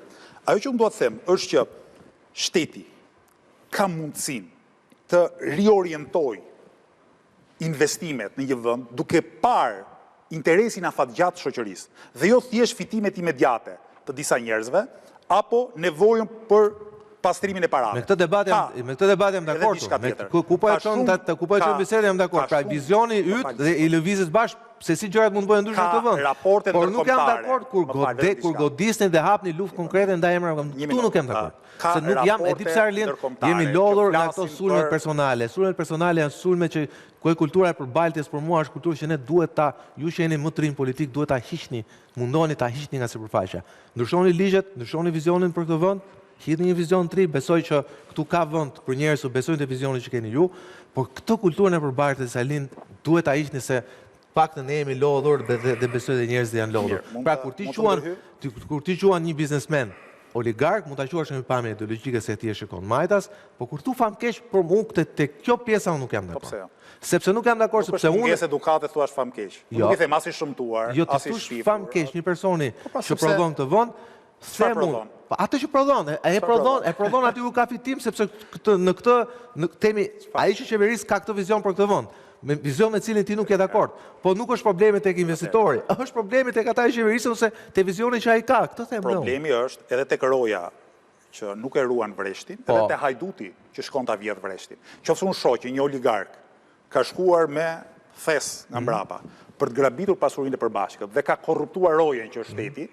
Ajo që unë do të them është që shteti ka mundësin të riorientoj investimet në një vend duke parë interesin afatgjatë shoqërisë dhe jo thjesht fitimet imediate të disa njerëzve apo nevojën për pastrimin e parave. Me këtë debat jam dakord. Ku po e çon bisedën jam dakord. Pra vizioni yt dhe i lëvizjes bashkë se si gjërat mund të bëhen ndryshe në këtë vend. Por nuk jam dakord kur godisni dhe hapni luftë konkrete ndaj emrave. Këtu nuk jam dakord. Se nuk jam, e di pse Arlind, jemi lodhur nga ato sulmet personale. Sulmet personale janë sulme që ku e kultura e përbaltjes për mua është kulturë që ne duhet ta, ju që jeni më të rinj politik, duhet ta hiqni, mundoni ta hiqni nga sipërfaqja. Ndryshoni ligjet, ndryshoni vizionin për këtë vend, hidhni një vizion të ri, besoj që këtu ka vend për njerëz që besojnë te vizioni që keni ju, por këtë kulturën e përbaltjes Arlind duhet ta hiqni se paktën ne jemi lodhur dhe besoj dhe njerëzit janë lodhur. Pra kur ti quan një biznesmen oligark, mund ta quash në pamje ideologjike se ti e shikon majtas, por kur tu famkeq për mua te kjo pjesa unë nuk jam dakord. Sepse nuk jam dakord sepse unë mungesë edukate thua famkeq. Nuk i them as i shëmtuar, as i shpifur. Jo, famkeq një personi që prodhon këtë vend, them unë. Atë që prodhon, e prodhon aty ku ka fitim sepse në këtë temi ai që qeveris ka këtë vizion për këtë vend. Me vizion me cilin ti nuk je dakord. Po nuk është problemi tek investitori, është problemi tek ata që qeverisën ose te vizioni që ai ka. Këtë them unë. Problemi është edhe tek roja që nuk e ruan vreshtin, edhe te hajduti që shkon ta vjedh vreshtin. Qofse un shoh që një oligark ka shkuar me thes nga mbrapa për të grabitur pasurinë e përbashkët dhe ka korruptuar rojen që është shteti,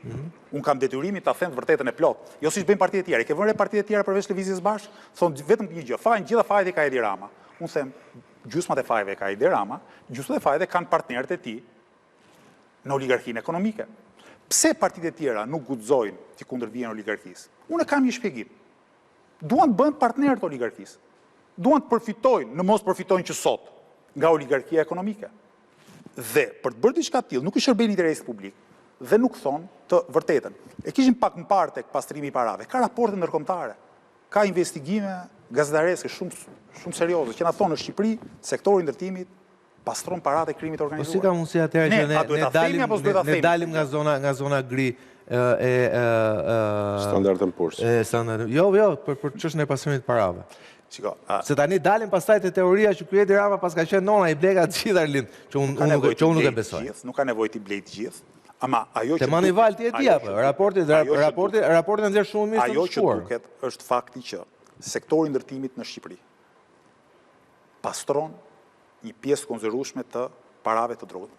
un kam detyrimin ta them të vërtetën e plot. Jo siç bëjnë partitë e tjera. Ke vënë partitë e tjera përveç lëvizjes bashkë, thonë vetëm një gjë, fajin gjitha fajet e ka Edi Rama. Un them gjysmat e fajeve ka Edi Rama, gjysmat e fajeve kanë partnerët e tij në oligarkinë ekonomike. Pse partitë e tjera nuk guxojnë të kundërvijnë oligarkisë? Unë kam një shpjegim. Duan të bëhen partnerë të oligarkisë. Duan të përfitojnë, në mos përfitojnë që sot nga oligarkia ekonomike. Dhe për të bërë diçka të tillë, nuk i shërben interesit publik dhe nuk thonë të vërtetën. E kishin pak më parë tek pastrimi i parave. Ka raporte ndërkombëtare, ka investigime gazetareske shumë serioze që na thonë në Shqipëri sektori i ndërtimit pastron paratë e krimit organizuar. Po si ka mundësi atëherë që ne dalim nga zona gri e standardën purs. Jo, për çështën e pastrimit të parave. Se tani dalim pastaj te teoria që ky Edi Rama pas ka qenë nona i bleka të gjithë Arlind, që unë nuk e besoj. Nuk ka nevojë ti blej të gjithë. Ama ajo që te Manival ti e di apo? Raporti nxjerr shumë mirë. Ajo që duket është fakti që sektori i ndërtimit në Shqipëri pastron një pjesë konzervueshme të parave të drogës.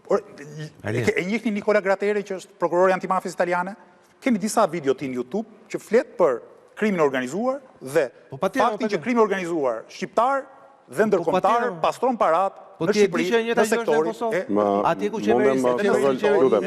E njihni Nicola Gratteri që është prokurori antimafisë italiane? Keni disa video ti në YouTube që flet për krimin organizuar dhe faktin që krimi organizuar shqiptar dhe ndërkombëtar pastron parat në Shqipëri në sektorin atje ku qeverisë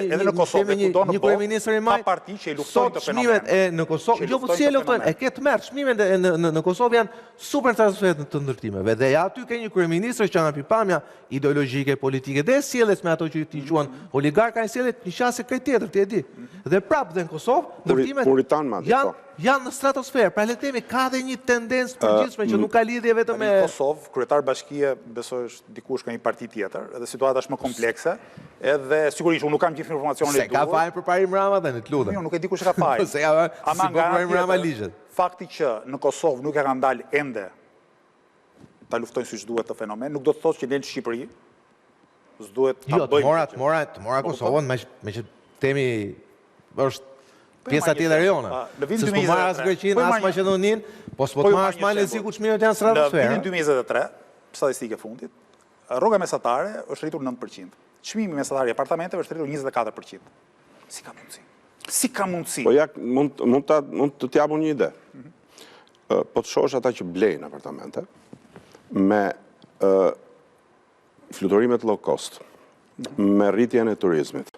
edhe në Kosovë një kryeministër i maj parti që i luftojnë të çmimet e në Kosovë jo po si e luftojnë e ke të merr çmimet në Kosovë janë super transferë të ndërtimeve dhe ja aty ke një kryeministër që nga pikpamja ideologjike politike dhe sjelljes me ato që ti quhen oligarka e sjelljet një qasje krejt tjetër ti e di dhe prapë dhe në Kosovë ndërtimet janë në stratosferë, pra le të themi ka dhe një tendencë përgjithshme që nuk ka lidhje vetëm me në Kosovë, kryetar bashkie besoj është dikush ka një parti tjetër, edhe situata është më komplekse, edhe sigurisht unë nuk kam gjithë informacionet e duhur. Se ka fajin për parim Rama dhe në të lutem. Jo, nuk e di kush ka fajin. Se ka si për parim Rama ligjet. Fakti që në Kosovë nuk e kanë dalë ende ta luftojnë siç duhet të fenomen, nuk do të thotë që ne në Shqipëri s'duhet ta bëjmë. Jo, të mora Kosovën me që temi është pjesa tjetër jona. Se s'po marrë as Greqinë, as Maqedoninë, po s'po të marrë as Malin si ku çmimet janë stratosferë. Në vitin 2023, statistike fundit, rroga mesatare është rritur 9%. Çmimi mesatar i apartamenteve është rritur 24%. Si ka mundësi? Si ka mundësi? Po ja mund të t'japun një ide. Po të shohësh ata që blejnë apartamente me fluturime low cost, me rritjen e turizmit,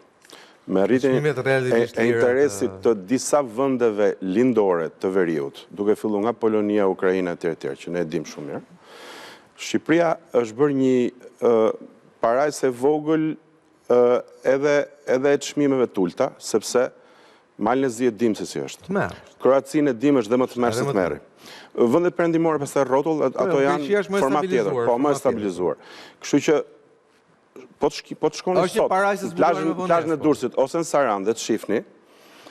me rritjen e interesit të disa vëndeve lindore të veriut, duke fillu nga Polonia, Ukrajina, etj. Që ne e dim shumë mirë, Shqipëria është bërë një parajse vogël edhe e çmimeve tulta, sepse Malin e Zi e dim se si është. Kroacinë e dim është dhe më të merë se të merri. Vëndet perëndimore pastaj rrotull, ato janë format tjetër, po më stabilizuar. Kështu që po të shkoni sot, plazhin e Durrësit ose në Sarandë të shihni,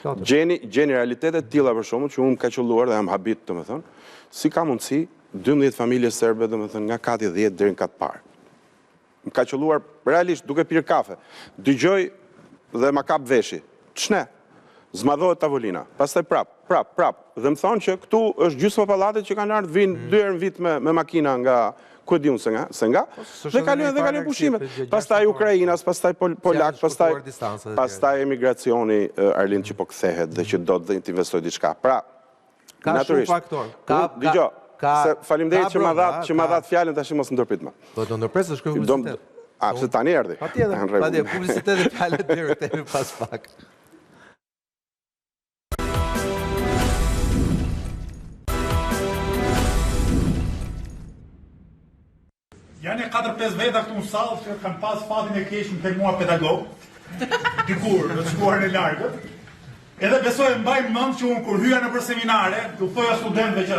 Gjeni realitetet tilla për shkakun që unë më ka qelluar dhe jam habit, domethënë, si ka mundësi 12 familje serbe, domethënë, nga kati 10 deri në kat parë. Më ka qelluar realisht duke pirë kafe. Dëgjoj dhe ma kap veshi. Ç'ne? Zmadhohet tavolina. Pastaj prap. Dhe më thonë që këtu është gjysma pallatit që kanë ardhur vinë 2 herë në vit me makina nga ku e diun se nga. Dhe kalojnë pushimet. Pastaj Ukrainas, pastaj Polak, pastaj emigracioni Arlind që po kthehet dhe që do të investoj diçka. Pra, ka shumë faktor. Dgjoj. Se faleminderit që ma dhat fjalën, tash mos ndërprit më. Po do ndërpres të shkoj publicitet. Pse tani erdhi. Patjetër, publicitet dhe fjalët deri te pas pak. Janë 4-5 veta këtu në sallë që kanë pas fatin e keq tek mua pedagog, dikur në shkuarën e largët. Edhe besoj e mbaj mend që unë kur hyja nëpër seminare, u thoja studentëve që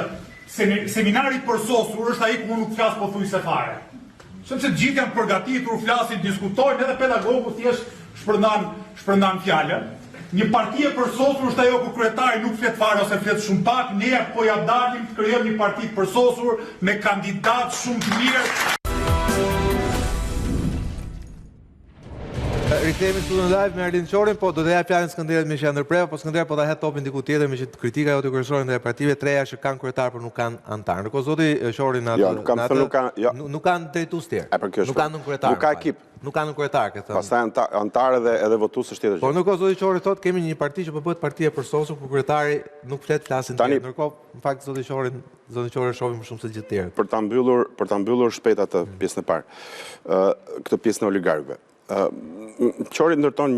seminari për sosur është ai ku unë nuk flas pothuajse fare. Sepse të gjithë janë përgatitur, flasin, diskutojnë, edhe pedagogu thjesht shpërndan fjalën. Një parti e përsosur është ajo ku kryetari nuk flet fare ose flet shumë pak, ne po ja dalim të krijojmë një parti të përsosur me kandidatë shumë të mirë. Rikthehemi në studion live me Arlind Qorin, po do të jap fjalën Skënderit me që ndërpreva, po Skënder po ta het topin diku tjetër me që kritika jote kryesore ndaj partive treja që kanë kryetar por nuk kanë antar. Ndërkohë zoti Qorin nuk kanë drejtues tjerë. Nuk kanë kryetar. Nuk ka ekip. Nuk kanë kryetar, ke thënë. Pastaj antarë edhe votues është tjetër gjë. Po ndërkohë zoti Qori thotë kemi një parti që po bëhet parti e përsosur, ku kryetari nuk flasin tjerë. Ndërkohë në fakt zoti Qori shohim më shumë se gjithë tjerë. Për ta mbyllur shpejt atë pjesën e parë. Këtë pjesën e oligarkëve. Qori ndërton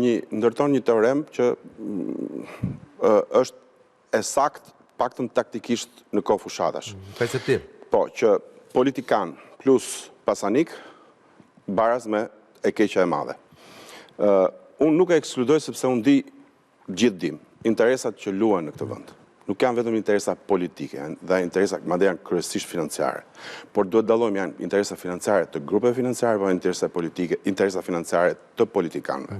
një teorem që është e sakt paktën taktikisht në kohë fushatash. Perceptiv. Po, që politikan plus pasanik baraz me e keqja e madhe. Unë nuk e ekskludoj sepse unë di gjithë dim interesat që luajnë në këtë vend. Nuk janë vetëm interesa politike, dhe interesa, madje janë kryesisht financiare. Por duhet dallojmë janë interesa financiare të grupeve financiare apo interesa politike, interesa financiare të politikanëve.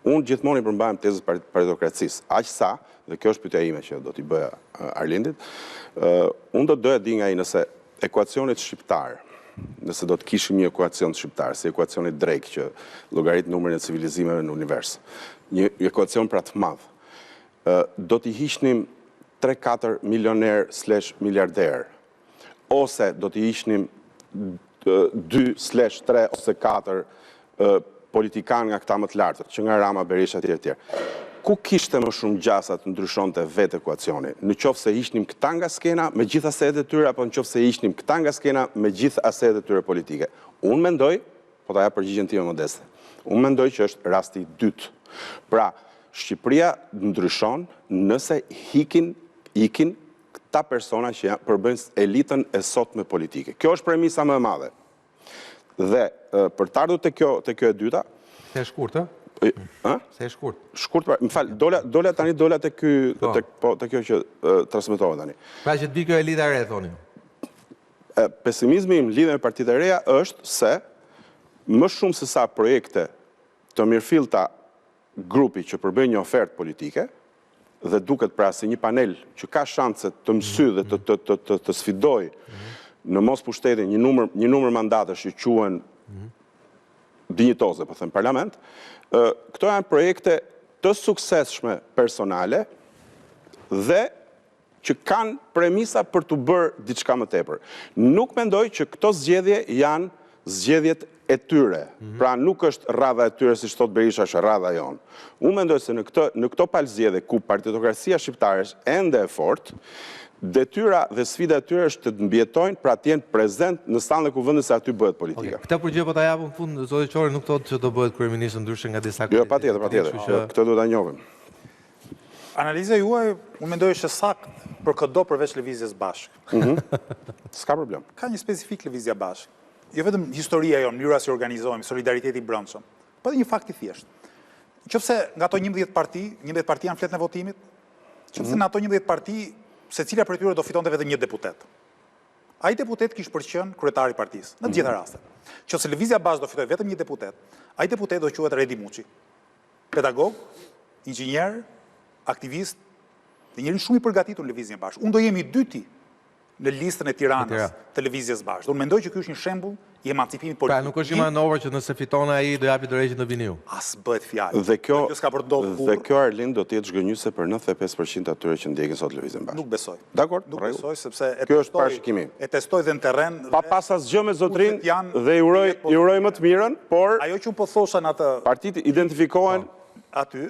Unë gjithmonë i përmbajmë tezën paritokracisë. Aq sa, dhe kjo është pyetja ime që do t'i bëja Arlindit, unë do doja di nga ai nëse ekuacionit shqiptar, nëse do të kishim një ekuacion shqiptar, si ekuacioni Drake që llogarit numrin e civilizimeve në univers. Një ekuacion pra të madh. Do t'i hiqnim 3-4 milioner/miliarder, ose do t'i ishnim 2/3 ose 4 politikan nga këta më të lartët, që nga Rama, Berisha, etj. Ku kishte më shumë gjasa të ndryshonte vetë ekuacioni? Në qoftë se ishnim këta nga skena me gjithë asetet e tyre, apo në qoftë se ishnim këta nga skena me gjithë asetet e tyre politike? Unë mendoj, po ta jap përgjigjen time modeste, unë mendoj që është rasti i dytë. Pra, Shqipëria ndryshon nëse ikin këta persona që përbëjnë elitën e sotme politike. Kjo është premisa më e madhe. Dhe për të ardhur te kjo e dyta, se është shkurt, Se është shkurt. Shkurt, më fal, dola te kjo që transmetohet tani. Pra që të vi kjo elita e re, thoni. Pesimizmi im lidhur me partitë e reja është se më shumë se sa projekte të mirëfillta grupi që përbëjnë një ofertë politike, dhe duket pra si një panel që ka shanse të mësy dhe të sfidoj në mos pushtetin një numër mandatesh që quhen dinjitoze, po them parlament, këto janë projekte të suksesshme personale dhe që kanë premisa për të bërë diçka më tepër. Nuk mendoj që këto zgjedhje janë zgjedhjet e tyre. Pra nuk është radha e tyre si thot Berisha, është radha jonë. Unë mendoj se në këto palë zgjedhje ku partitokracia shqiptare është ende e fortë, detyra dhe sfida e tyre është të mbjetojnë pra të jenë prezent në sallën e kuvendit se aty bëhet politika. Këtë përgjigje po ta japim në fund, zoti Qori nuk thotë që do bëhet kryeminist ndryshe nga disa Jo, patjetër. Këtë do ta njohim. Analiza juaj, unë mendoj është saktë për çdo përveç lëvizjes bashkë. S'ka problem. Ka një specifik lëvizja bashkë. Jo vetëm historia jonë, mënyra si organizohemi, solidariteti i brendshëm, po edhe një fakt i thjeshtë. Nëse nga ato 11 parti janë flet në votimit, nëse në ato 11 parti, secila prej tyre do fitonte vetëm një deputet. Ai deputet kishte për qenë kryetari i partisë, në të gjitha rastet. Nëse lëvizja bashkë do fitojë vetëm një deputet, ai deputet do quhet Redi Muçi. Pedagog, inxhinier, aktivist dhe njëri shumë i përgatitur në lëvizjen bashkë. Unë do jemi dyti në listën e Tiranës të lëvizjes bashkë. Do mendoj që ky është një shembull i emancipimit politik. Pra nuk është një manovër që nëse fiton ai do japi dorëheqjen në viniu. As bëhet fjalë. Dhe kjo Arlind do të jetë zgënjyese për 95% atyre që ndjekin sot lëvizjen bashkë. Nuk besoj. Dakor? Nuk besoj sepse kjo është parashikimi. E testoj dhe në terren. Pa pas asgjë me zotrin dhe i uroj më të mirën, por ajo që po thosha në atë partitë identifikohen aty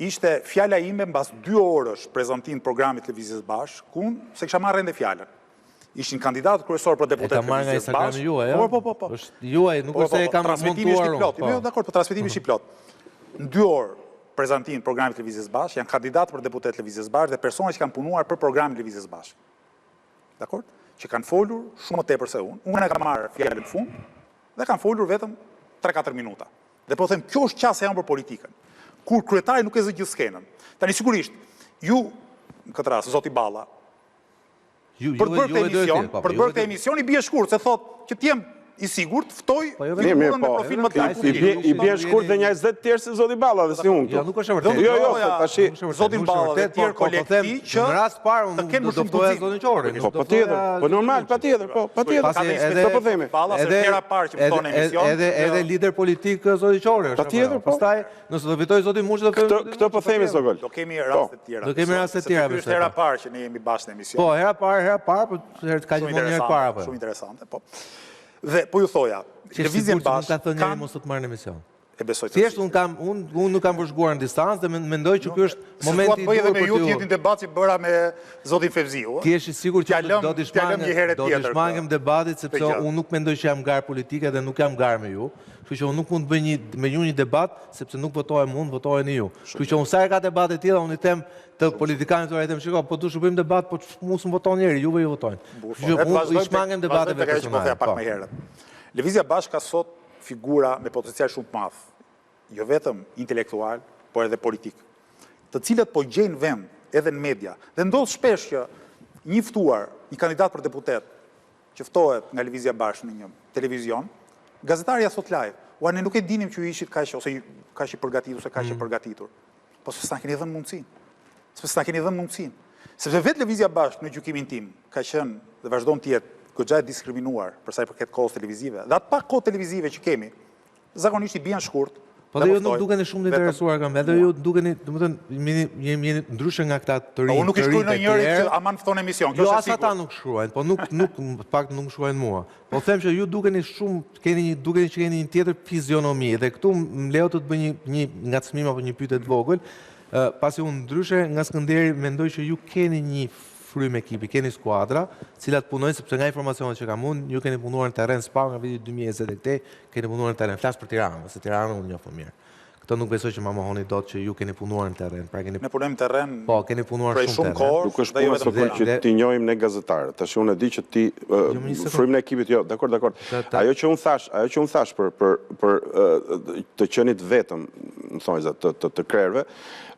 ishte fjala ime mbas 2 orësh prezantim programit lëvizjes bashkë, ku se kisha marrë ende fjalën. Ishin kandidat kryesor për deputet të lëvizjes bashkë. Po. Është juaj, nuk është se e kam montuar unë. Jo, dakor, po transmetimi është i plot. Në 2 orë prezantim programit lëvizjes bashkë janë kandidat për deputet lëvizjes bashkë dhe persona që kanë punuar për programin lëvizjes bashkë. Dakor? Që kanë folur shumë më tepër se unë. Unë kam marrë fjalën në fund dhe kanë folur vetëm 3-4 minuta. Dhe po them, kjo është qasja jonë për politikën. Kur kryetari nuk e zë gjithë skenën. Tani sigurisht, ju në këtë rast, zoti Balla, për të bërë këtë emision, i bie shkurt, se thot që t'jem i sigurt, ftoj figurën me profil më të lartë. I bie shkurt dhe 20 tjerë si zoti Balla dhe si unë. Jo, nuk është e vërtetë. Jo, zotin Balla dhe tjerë kolekti që në rast parë unë do të ftoja zotin Qorin. Po patjetër, po normal, patjetër, po patjetër. Po themi. Edhe hera parë që fton emision. Edhe lider politik zoti Qori është. Patjetër, po. Pastaj nëse do fitoj zoti Mushi do të këtë po themi Sogol. Do kemi raste të tjera. Do kemi raste të tjera. Ky është hera parë që ne jemi bashkë në emision. Po, hera parë, po ka gjithmonë një herë para po. Shumë interesante, po. Dhe po ju thoja, lëvizjen bashkë ka thënë njëri mos të marrë në emision. E besoj të. Thjesht unë nuk kam vëzhguar në distancë dhe mendoj që ky është momenti i duhur për ju. Ju t'jetë një debat që bëra me zotin Fevziu. Ti je i sigurt që do të shmangem debatit sepse unë nuk mendoj që jam garë politike dhe nuk jam garë me ju. Kështu që unë nuk mund të bëj me ju një debat sepse nuk votohem unë, votojeni ju. Kështu që unë sa e ka debate tilla unë i them të politikanët tuaj them shiko, po duhet të bëjmë debat, po mos më voton njëri, juve ju votojnë. Kështu që unë i shmangem debateve personale. Lëvizja bashkë ka sot figura me potencial shumë të madh, jo vetëm intelektual, por edhe politik, të cilët po gjejnë vend edhe në media. Dhe ndodh shpesh që një ftuar, një kandidat për deputet, që ftohet nga lëvizja bashkë në një televizion, gazetarja thot live, ua ne nuk e dinim që ju ishit kaq ose kaq i përgatitur ose kaq i përgatitur. Po s'na keni dhënë mundësinë. S'na keni dhënë mundësinë. Sepse vetë lëvizja bashkë në gjykimin tim ka qenë dhe vazhdon të jetë goxha e diskriminuar për sa i përket kohës televizive. Dhe atë pak kohë televizive që kemi, zakonisht i bien shkurt. Po dhe ju nuk dukeni shumë të interesuar kam, edhe ju dukeni, domethënë jemi ndryshe nga këta të rinj. Unë nuk i shkruaj në njëri që aman fton emision, kjo është sigurt. Jo, ata nuk shkruajnë, po nuk pak nuk shkruajnë mua. Po them që ju dukeni shumë, dukeni që keni një tjetër fizionomi dhe këtu më lejo të bëj një ngacmim apo një pyetje të vogël, pasi unë ndryshe nga Skënderi mendoj që ju keni një frymë ekipi, keni skuadra, cilat punojnë sepse nga informacionet që kam unë, ju keni punuar në terren spa nga viti 2020 deri këtej, keni punuar në terren, flas për Tiranën, se Tiranën unë njoh më mirë. Këtë nuk besoj që ma mohoni dot që ju keni punuar në terren. Pra keni ne punojmë në terren. Po, keni punuar shumë terren. Nuk është puna sot që ti njohim ne gazetarët. Tash unë e di që ti frymën e ekipit, jo, dakor. Ajo që unë thash për të qenit vetëm, më thonjë të krerëve,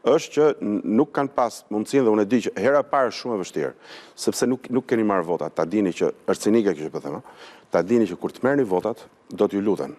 është që nuk kanë pas mundësinë dhe unë e di që hera parë është shumë e vështirë, sepse nuk keni marrë votat. Ta dini që është cinike kjo që po them. Ta dini që kur të merrni votat, do t'ju luten.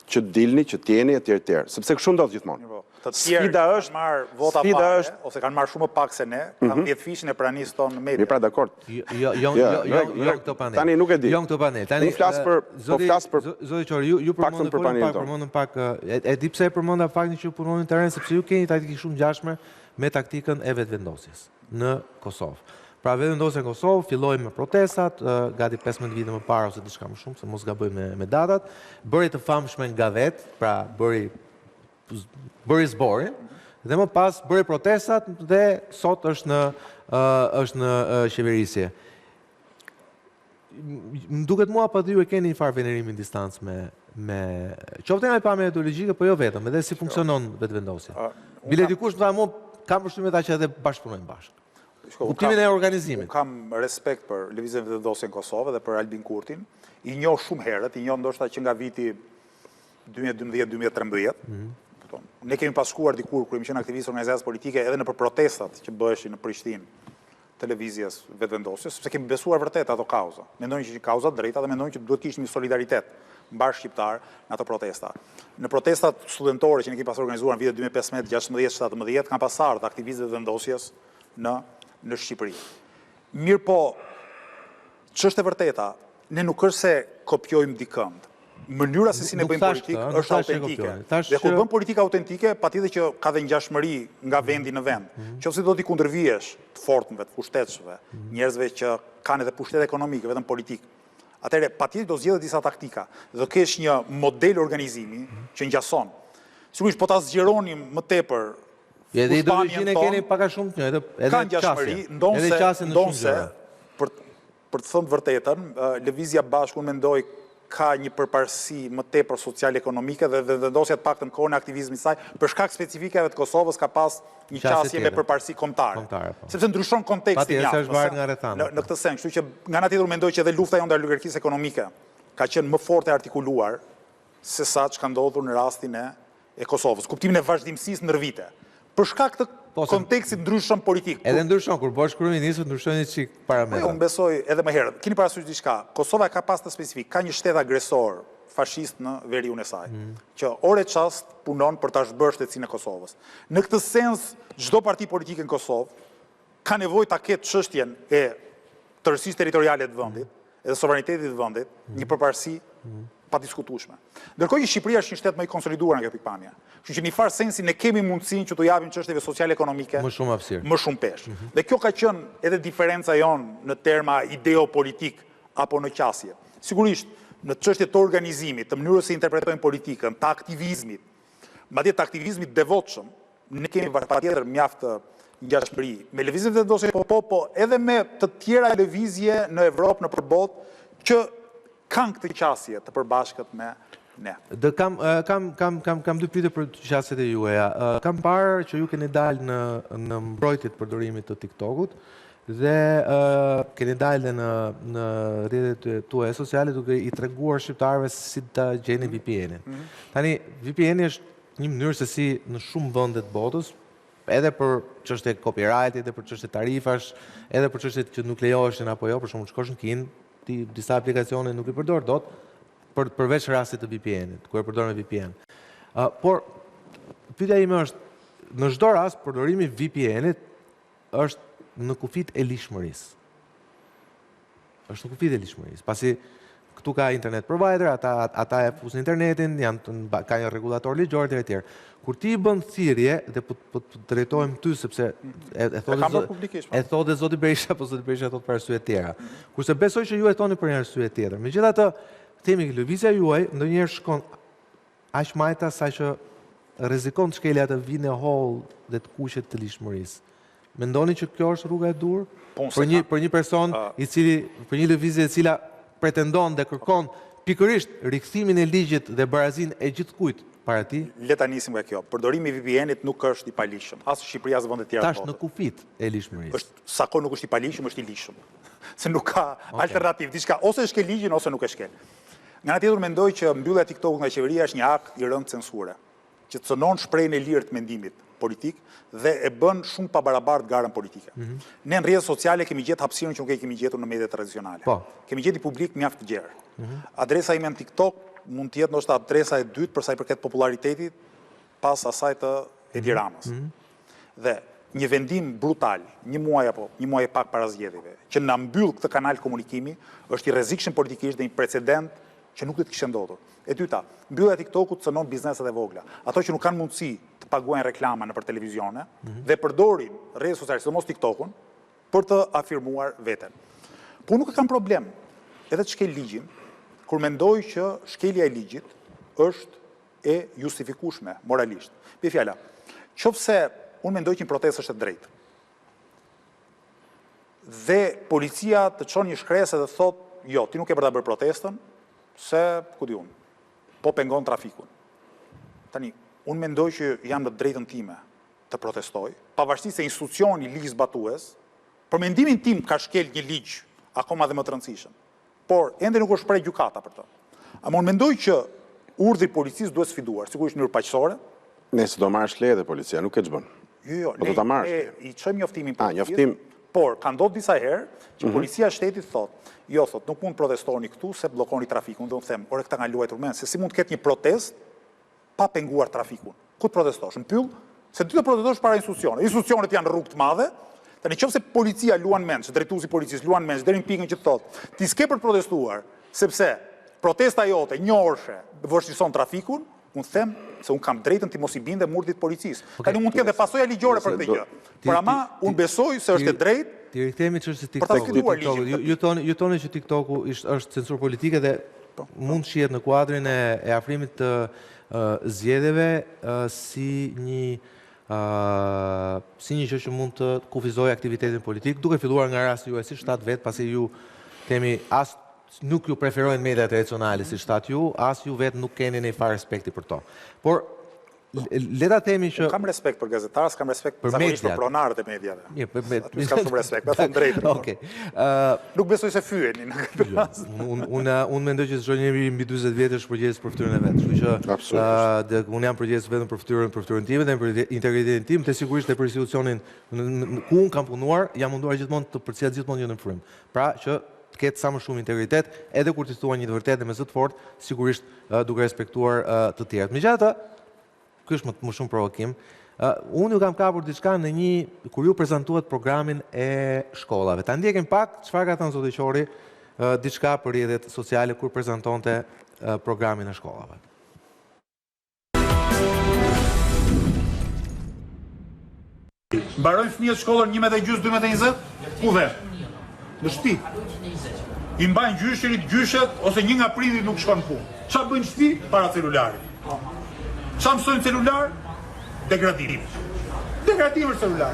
Që dilni, që t'jeni etj. Sepse kështu ndodh gjithmonë. Sfida është marr vota pak ose kanë marrë shumë më pak se ne, kanë 10 fishën e pranisë tonë në media. Pra dakord. Jo këto panel. Tani nuk e di. Jo këto panel. Tani unë flas për zoti Qori, ju përmendën pak e di pse e përmenda faktin që ju punoni në terren sepse ju keni taktikë shumë ngjashme me taktikën e vetvendosjes në Kosovë. Pra vetvendosja në Kosovë filloi me protestat, gati 15 vite më parë ose diçka më shumë, se mos gaboj me datat, bëri të famshme nga vetë, pra bëri zborin, dhe më pas bëri protestat dhe sot është në qeverisje. Më duket mua pa ju e keni një farë venerimi në distancë me qoftë nga pamje ideologjike, po jo vetëm, edhe si funksionon vetvendosja. Bile dikush më tha mua, kam përshtypjen që edhe bashkëpunojnë bashkë. Kuptimin e organizimit. Unë kam respekt për lëvizjen vetvendosje në Kosovë dhe për Albin Kurtin. I njoh shumë herët, i njoh ndoshta që nga viti 2012-2013. Ne kemi pas shkuar dikur kur kemi qenë aktivistë organizaciës politike edhe në për protestat që bëheshin në Prishtinë të lëvizjes vetvendosjes, sepse kemi besuar vërtet ato kauza. Mendojmë që është kauza drejta dhe mendojmë që duhet të kishte një solidaritet mbar shqiptar në ato protesta. Në protestat studentore që ne kemi pas organizuar në vitet 2015, 16, 17, kanë pas ardhur aktivistët e vendosjes në Shqipëri. Mirë po, ç'është e vërteta, ne nuk është se kopjojmë dikënd. Mënyra se si ne bëjmë politikë është autentike. Dhe kur bëm politikë autentike, patjetër që ka dhe ngjashmëri nga vendi në vend. Qofse do t'i kundërvihesh të fortëve, të pushtetshëve, njerëzve që kanë edhe pushtet ekonomike, vetëm politikë. Atëherë patjetër do zgjedhë disa taktika. Do kesh një model organizimi që ngjason. Sigurisht po ta zgjeronim më tepër. Edhe ideologjinë e keni pak a shumë të njëjtë, edhe ngjashmëri, ndonse për të thënë vërtetën, Lëvizja Bashku mendoj ka një përparësi më tepër social-ekonomike dhe vendosja të paktën kohën e aktivizmit saj, për shkak specifikave të Kosovës ka pas një qasje me përparësi kombëtare. Sepse ndryshon konteksti në këtë sens, kështu që nga ana tjetër mendoj që edhe lufta jonë ndaj oligarkisë ekonomike ka qenë më fort e artikuluar se sa ç'ka ndodhur në rastin e Kosovës. Kuptimin e vazhdimësisë ndër vite. Për shkak të kontekstit ndryshëm politik. Edhe ndryshon, kur bësh kryeministër ndryshon një çik parametra. Unë besoj edhe më herët. Keni parasysh diçka. Kosova ka pas të specifik, ka një shtet agresor fashist në veriun e saj, që ore çast punon për ta zhbërë shtetësinë e Kosovës. Në këtë sens, çdo parti politike në Kosovë ka nevojë ta ketë çështjen e tërësisë territoriale të vendit, edhe sovranitetit të vendit, një përparësi pa diskutueshme. Ndërkohë që Shqipëria është një shtet më i konsoliduar nga kjo pikpamje. Kështu që në far sensi ne kemi mundësinë që t'u japim çështjeve sociale-ekonomike më shumë hapësirë. Më shumë peshë. Dhe kjo ka qenë edhe diferenca jonë në terma ideopolitik apo në qasje. Sigurisht, në çështje të organizimit, të mënyrës se interpretojmë politikën, të aktivizmit, madje të aktivizmit devotshëm, ne kemi patjetër mjaft ngjashmëri me lëvizjet e vendosjes po edhe me të tjera lëvizje në Evropë, në përbot, që kanë këtë qasje të përbashkët me ne. Kam dy pyetje për qasjet e juaja. Kam parë që ju keni dalë në mbrojtje të përdorimit të TikTokut dhe keni dalë në rrjetet tuaja sociale duke i treguar shqiptarëve si ta gjeni VPN-in. Tani VPN-i është një mënyrë se si në shumë vende të botës, edhe për çështje copyright, edhe për çështje tarifash, edhe për çështje që nuk lejoheshin apo jo, për shembull shkosh në Kinë, disa aplikacione nuk i përdor dot, përveç rastit të VPN-it, ku e përdor me VPN. Por, pyetja ime është, në çdo rast, përdorimi VPN-it është në kufit e lishmërisë. Është në kufit e lishmërisë. Pasi këtu ka internet provider, ata e fusin internetin, ka një rregullator ligjor e tjerë. Kur ti bën thirrje dhe po të drejtohem ty sepse e thotë zoti Berisha, po zoti Berisha thotë për arsye të tjera. Kurse besoj që ju e thoni për një arsye tjetër. Megjithatë, themi lëvizja juaj ndonjëherë shkon aq majta sa që rrezikon të shkelja të vinë në hall dhe të kuqet të lishmërisë. Mendoni që kjo është rruga e dur për një person i cili për një lëvizje e cila pretendon dhe kërkon pikërisht rikthimin e ligjit dhe barazinë e gjithkujt para ti? Le ta nisim nga kjo. Përdorimi i VPN-it nuk është i palishëm. As në Shqipëri as në vende të tjera. Tash në kufit e lishmërisë. Sa kohë nuk është i palishëm, është i lishëm. Se nuk ka alternativë. Diçka ose e shkel ligjin ose nuk e shkel. Nga ana tjetër mendoj që mbyllja e TikTokut nga qeveria është një akt i rënd censure, që cënon shprehjen e lirë të mendimit politik dhe e bën shumë pabarabartë garën politike. Ne në rrjetet sociale kemi gjetë hapësirën që nuk e kemi gjetur në mediat tradicionale. Kemi gjetë publik mjaft të gjerë. Adresa ime në TikTok mund të jetë ndoshta adresa e dytë për sa i përket popularitetit pas asaj të Edi Ramës. Dhe një vendim brutal, një muaj e pak para zgjedhjeve, që na mbyll këtë kanal komunikimi, është i rrezikshëm politikisht dhe një precedent që nuk do të kishte ndodhur. E dyta, mbyllja e TikTokut cënon bizneset e vogla. Ato që nuk kanë mundësi të paguajnë reklama nëpër televizione dhe përdorin rrjetet sociale, sidomos TikTokun, për të afirmuar veten. Po nuk e kam problem edhe të shkel ligjin, kur mendoj që shkelja e ligjit është e justifikueshme moralisht. Me fjala, qofse unë mendoj që një protestë është e drejtë, dhe policia të çon një shkresë dhe thotë, jo, ti nuk e për ta bërë protestën, se, ku di unë, po pengon trafikun. Tani, unë mendoj që jam në drejtën time të protestoj, pavarësisht se institucioni ligj zbatues, për mendimin tim ka shkel një ligj akoma dhe më të rëndësishëm. Por, ende nuk është prej gjykata për të. Ama unë mendoj që urdhri policisë duhet sfiduar, sigurisht në mënyrë paqësore. Nëse do marrësh leje dhe policia, nuk e ç'bën. Jo, ne i çojmë njoftimin policisë. Njoftim. Por, ka ndodhur disa herë që policia e shtetit thotë, jo, thotë, nuk mund protestoni këtu se bllokoni trafikun. Dhe unë them, ore këta nga luajtur mend, se si mund të ketë një protest pa penguar trafikun. Ku të protestosh? Në pyll, se ty të protestosh para institucione. Institucionet janë rrugë të madhe, tani nëse policia luan mend, që drejtuesi i policisë luan mend deri në pikën që thotë, ti s'ke për të protestuar, sepse protesta jote një orëshe vështirëson trafikun, unë them se unë kam drejtën të mos i binde murdit policisë. Tani mund të ketë dhe pasoja ligjore për këtë gjë. Por ama unë besoj se është e drejtë Ti rikthehemi çështës së TikTokut. Ju thoni që TikToku është censur politike dhe mund shihet në kuadrin e afrimit të zgjedhjeve si një gjë që mund të kufizojë aktivitetin politik, duke filluar nga rasti juaj si shtat vet, pasi ju themi as nuk ju preferojnë mediat tradicionale si shtat ju, as ju vetë nuk keni një farë respekti për to. Por, leta themi që... Kam respekt për gazetarës, kam respekt zakonisht për pronarët e mediave. Aty s'kam shumë respekt, me thonë drejtën. Nuk besoj se fyeni në këtë rast. Unë mendoj që çdo njeri mbi 40 vjetë është përgjegjës për fytyrën e vetë. Kështu që unë jam përgjegjës vetëm për fytyrën time dhe për integritetin tim, dhe sigurisht e për institucionin ku unë kam punuar, jam munduar gjithmonë të përcjell gjithmonë gjë në frymë. Pra që të ketë sa më shumë integritet, edhe kur të thuan një të vërtetë me zë të fortë, sigurisht duke respektuar të tjerët. Megjithatë, ky është më shumë provokim. Unë ju kam kapur diçka në kur ju prezantuat programin e shkollave. Ta ndjekim pak çfarë ka thënë zoti Qori, diçka për rrjetet sociale kur prezantonte programin e shkollave. Mbarojnë fëmijët shkollën 11:30-12:20? Ku dhe? Në shtëpi. I mbajnë gjysherit, gjyshet, ose një nga prindit nuk shkon punë. Çfarë bëjnë në shtëpi? Para celularit. Çfarë mësojnë celular? Degradim. Degradim është celular.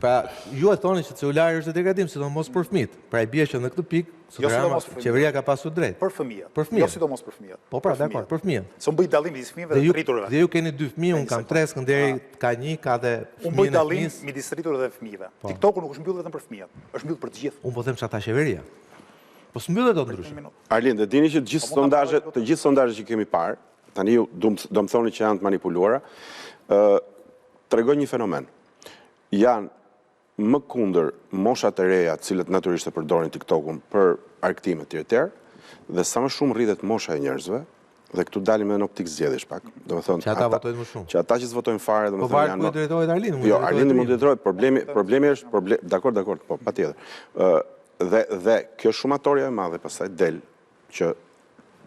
Pra, ju e thoni që celulari është degradim, sidomos për fëmijët. Pra i bie që në këtë pikë, qeveria ka pasur drejt. Për fëmijët. Për fëmijët. Jo sidomos për fëmijët. Po pra, dakor, për fëmijët. Se unë bëj dallim midis fëmijëve dhe rriturve. Dhe ju keni 2 fëmijë, unë kam 3, Skënderi ka 1, ka dhe fëmijën e unë bëj dallim midis rriturve dhe fëmijëve. TikToku nuk është mbyllur vetëm për fëmijët, është mbyllur për të gjithë. Unë po them çata qeveria. Po s'mbyllet dot ndryshe. Arlind, e dini që të gjithë sondazhet që kemi parë, tani ju do më thoni që janë të manipuluara, tregojnë një fenomen. Janë më kundër moshat e reja, cilët natyrisht e përdorin TikTokun për argëtime të tjera, dhe sa më shumë rritet mosha e njerëzve, dhe këtu dalim edhe në optikë zgjedhjesh pak. Që ata votojnë më shumë. Që ata që s'votojnë fare, po varet ku i drejtohet Arlindi. Jo, Arlindi mund të drejtohet. Problemi është dakor, po patjetër. Dhe kjo shumatoria e madhe pastaj del që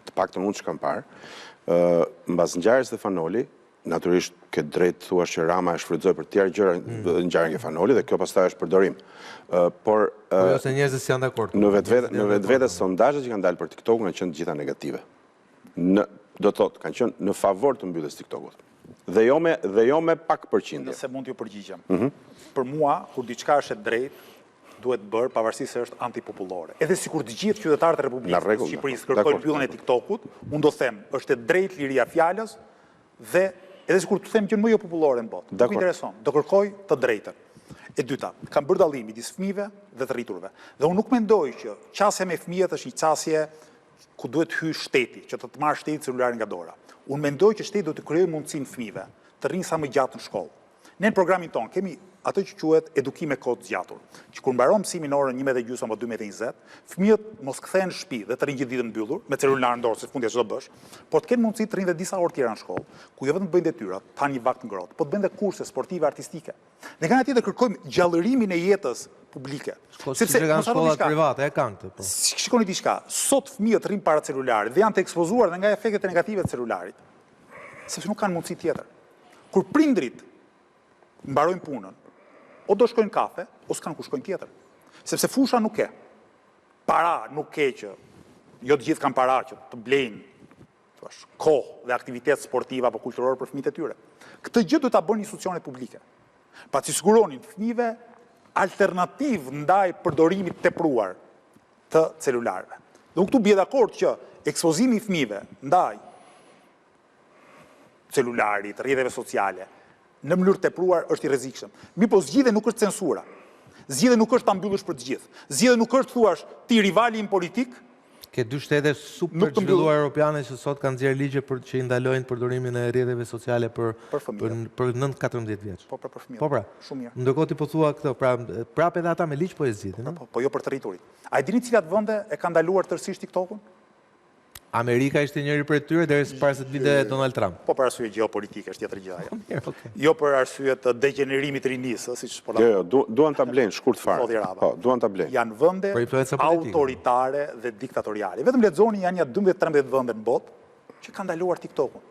të paktën unë që kam parë, mbas ngjarjes së Fanoli, natyrisht ke drejt thua që Rama e shfrytëzoi për të tjerë gjëra ngjarjen e Fanoli dhe kjo pastaj është përdorim. Por jo se njerëzit janë dakord. Në vetvete sondazhet që kanë dalë për TikTok kanë qenë të gjitha negative. Do thotë kanë qenë në favor të mbylljes TikTokut. Dhe jo me pak përqindje. Nëse mund t'ju përgjigjem. Për mua, kur diçka është e drejtë, duhet bërë pavarësisht se është antipopullore. Edhe sikur të gjithë qytetarët e Republikës së Shqipërisë kërkojnë mbylljen e TikTokut, unë do them, është e drejtë liria fjalës dhe edhe sikur të them që më jo popullore në botë. Nuk intereson, do kërkoj të drejtën. E dyta, kam bërë dallim midis fëmijëve dhe të rriturve. Dhe unë nuk mendoj që qasja me fëmijët është një qasje ku duhet hyj shteti, që të marrë shteti celularin nga dora. Unë mendoj që shteti do të krijojë mundësinë fëmijëve të rrinë sa më gjatë në shkollë. Ne në programin tonë kemi atë që quhet edukim me kohë të zgjatur, që kur mbaron mësimin orën 11:30 apo 12:20, fëmijët mos kthehen në shtëpi dhe të rinë gjithë ditën mbyllur me celularin dorë, se fundja çdo bësh, por të kenë mundësi të rinë dhe disa orë tjera në shkollë, ku jo vetëm të bëjnë detyrat, të hanë një vakt ngrohtë, po të bëjnë dhe kurse sportive artistike. Dhe nga tjetër kërkojmë gjallërimin e jetës publike. Sepse kanë shkollat private, e kanë këtë. Shikoni diçka, sot fëmijët rrinë para celularit dhe janë të ekspozuar dhe nga efektet negative të celularit, sepse nuk kanë mundësi tjetër. Kur prindrit mbarojnë punën, o do shkojnë kafe, o s'kanë ku shkojnë tjetër. Sepse fusha nuk ke. Para nuk ke që, jo të gjithë kanë para që të blejnë kohë dhe aktivitet sportive apo kulturore për fëmijët e tyre. Këtë gjë do ta bëjnë institucionet publike. Pa që siguronin fëmijëve alternativ ndaj përdorimit tepruar të celularëve. Dhe unë këtu bie dakord që ekspozimi i fëmijëve ndaj celularit, rrjeteve sociale, në mënyrë tepruar është i rrezikshëm. Po zgjidhja nuk është censura. Zgjidhja nuk është ta mbyllësh për të gjithë. Zgjidhja nuk është thuash ti rivali im politik, Ke dy shtete super zhvilluar europiane që sot kanë nxjerrë ligje që i ndalojnë përdorimin e rrjeteve sociale për 9-14 vjeç. Po për fëmijët. Po pra. Shumë mirë. Ndërkohë ti po thua këtë, pra prapë edhe ata me ligj po e zgjidhin, ëh? Po jo për territorin. A e dini cilat vende e kanë ndaluar tërësisht TikTokun? Amerika ishte njëri prej tyre deri para se të vinte Donald Trump. Po për arsye gjeopolitike është tjetër gjë. Jo për arsye të degenerimit të rinisë, siç po thonë. Jo, duan ta blenë shkurt fare. Po, duan ta blenë. Janë vende autoritare dhe diktatoriale. Vetëm lexoni janë 12-13 vende në botë që kanë ndaluar TikTokun.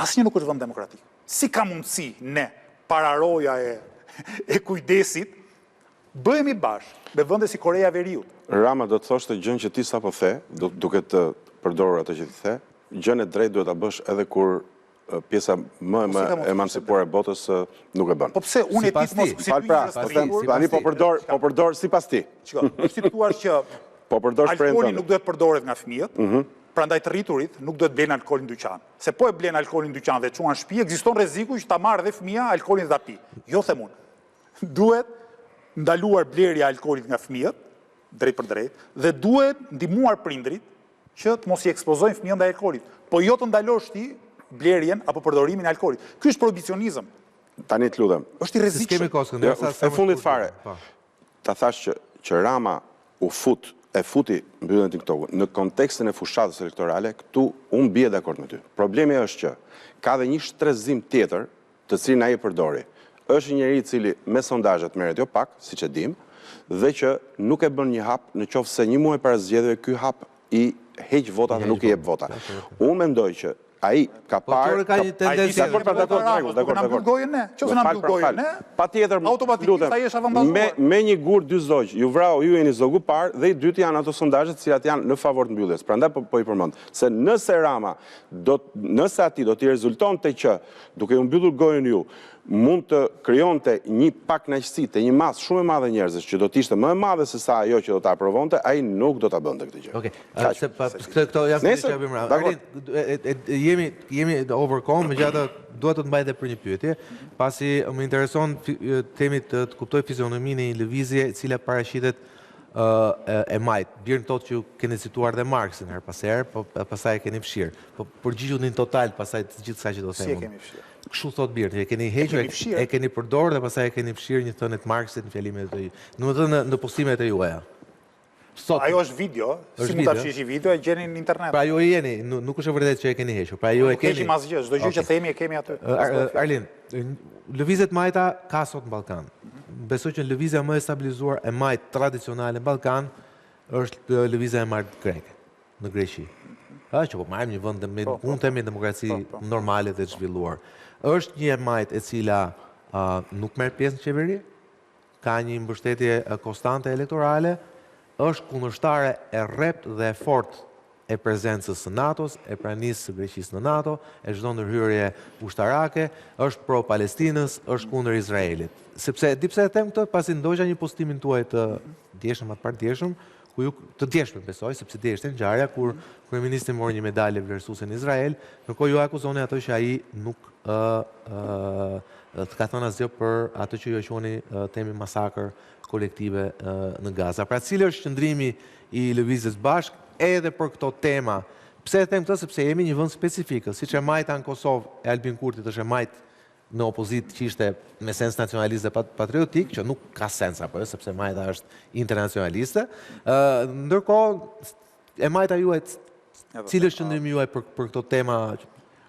Asnjë nuk është vend demokratik. Si ka mundësi ne, para roja e kujdesit, bëhemi bashkë me vende si Korea e Veriut? Rama do të thoshte gjën që ti sapo the, duke të përdorur atë që ti the, gjën e drejtë duhet ta bësh edhe kur pjesa më emancipuar e botës nuk e bën. Po pse unë e ti mos tani po përdor sipas ti. Shiko, si thua që alkooli nuk duhet përdoret nga fëmijët, prandaj të rriturit nuk duhet blen alkoolin në dyqan. Se po e blen alkoolin në dyqan dhe çuan në shtëpi, ekziston rreziku që ta marrë dhe fëmia alkoolin dhe ta pi. Jo them unë. Duhet ndaluar blerja e alkoolit nga fëmijët, drejt për drejt, dhe duhet ndihmuar prindrit që të mos i ekspozojnë fëmijën ndaj alkoolit. Po jo të ndalosh ti blerjen apo përdorimin e alkoolit. Ky është prohibicionizëm. Tani të lutem. Është i rrezikshëm. E fundit fare. Ta thash që Rama e futi mbylljen e TikTokut në kontekstin e fushatës elektorale, këtu unë bie dakord me ty. Problemi është që ka dhe një shtrezim tjetër të cilin ai e përdori. Është njëri i cili me sondazhet merret jo pak, siç e dim, dhe që nuk e bën një hap në qoftë se një muaj para zgjedhjeve ky hap i heq vota dhe nuk i jep vota. Unë mendoj që ai ka parë ka një tendencë dakord. Na mbyll gojën ne. Nëse na mbyll gojën ne, patjetër automatikisht ai është avantazhuar. Me një gur dy zogj, ju vrau ju jeni zogu parë dhe i dyti janë ato sondazhet të cilat janë në favor të mbylljes. Prandaj po i përmend se nëse Rama nëse ati do t'i rezultonte që duke u mbyllur gojën ju mund të krijonte një pak kënaqësi te një masë shumë e madhe njerëzish që do të ishte më e madhe se sa ajo që do ta aprovonte, ai nuk do ta bënte këtë gjë. Okej. Këto janë jemi overcome, megjithatë dua të të mbaj edhe për një pyetje, pasi më intereson temi të kuptoj fizionominë e një lëvizje e cila paraqitet e majt. Bjerë në thotë që keni cituar dhe Marxin her pas herë, po pastaj e keni fshirë. Po përgjigjuni në total pastaj të gjithë kësaj që do të them. Si e kemi fshirë? Kështu thot Birti, e keni hequr, e keni përdorur dhe pastaj e keni fshirë një thënie të Marxit në fjalimet e juaja. Domethënë në postimet e juaja. Ajo është video, si mund ta fshish video e gjeni në internet. Pra ju e jeni, nuk është e vërtetë që e keni hequr. Pra ju e keni. Kemi asgjë, çdo gjë që themi e kemi aty. Arlin, lëvizjet majta ka sot në Ballkan. Besoj që lëvizja më e stabilizuar e majt tradicionale në Ballkan është lëvizja e majt greke në Greqi. Që po marrim një vend me mund të themi demokraci normale dhe të zhvilluar. Është një majt e cila nuk merr pjesë në qeveri, ka një mbështetje konstante elektorale, është kundërshtare e rrept dhe e fortë e prezencës së NATO-s, e pranisë së Greqisë në NATO, e çdo ndërhyrje ushtarake, është pro Palestinës, është kundër Izraelit. Sepse di pse e them këtë, pasi ndoqja një postimin tuaj të djeshëm atë partijshëm, ku ju të djeshëm besoj, sepse dje ishte ngjarja kur kryeministri mori një medalje vlerësuese në Izrael, ndërkohë ju akuzoni atë që ai nuk të ka thënë asgjë për atë që ju quheni temi masakër kolektive në Gaza. Pra cili është qëndrimi i lëvizjes bashk edhe për këto tema? Pse e them këtë? Sepse jemi një vend specifik, siç e majta në Kosovë e Albin Kurtit është e majt në opozit që ishte me sens nacionalist dhe patriotik, që nuk ka sens apo jo, sepse majta është internacionaliste. Ndërkohë e majta juaj, cili është qëndrimi juaj për këto tema?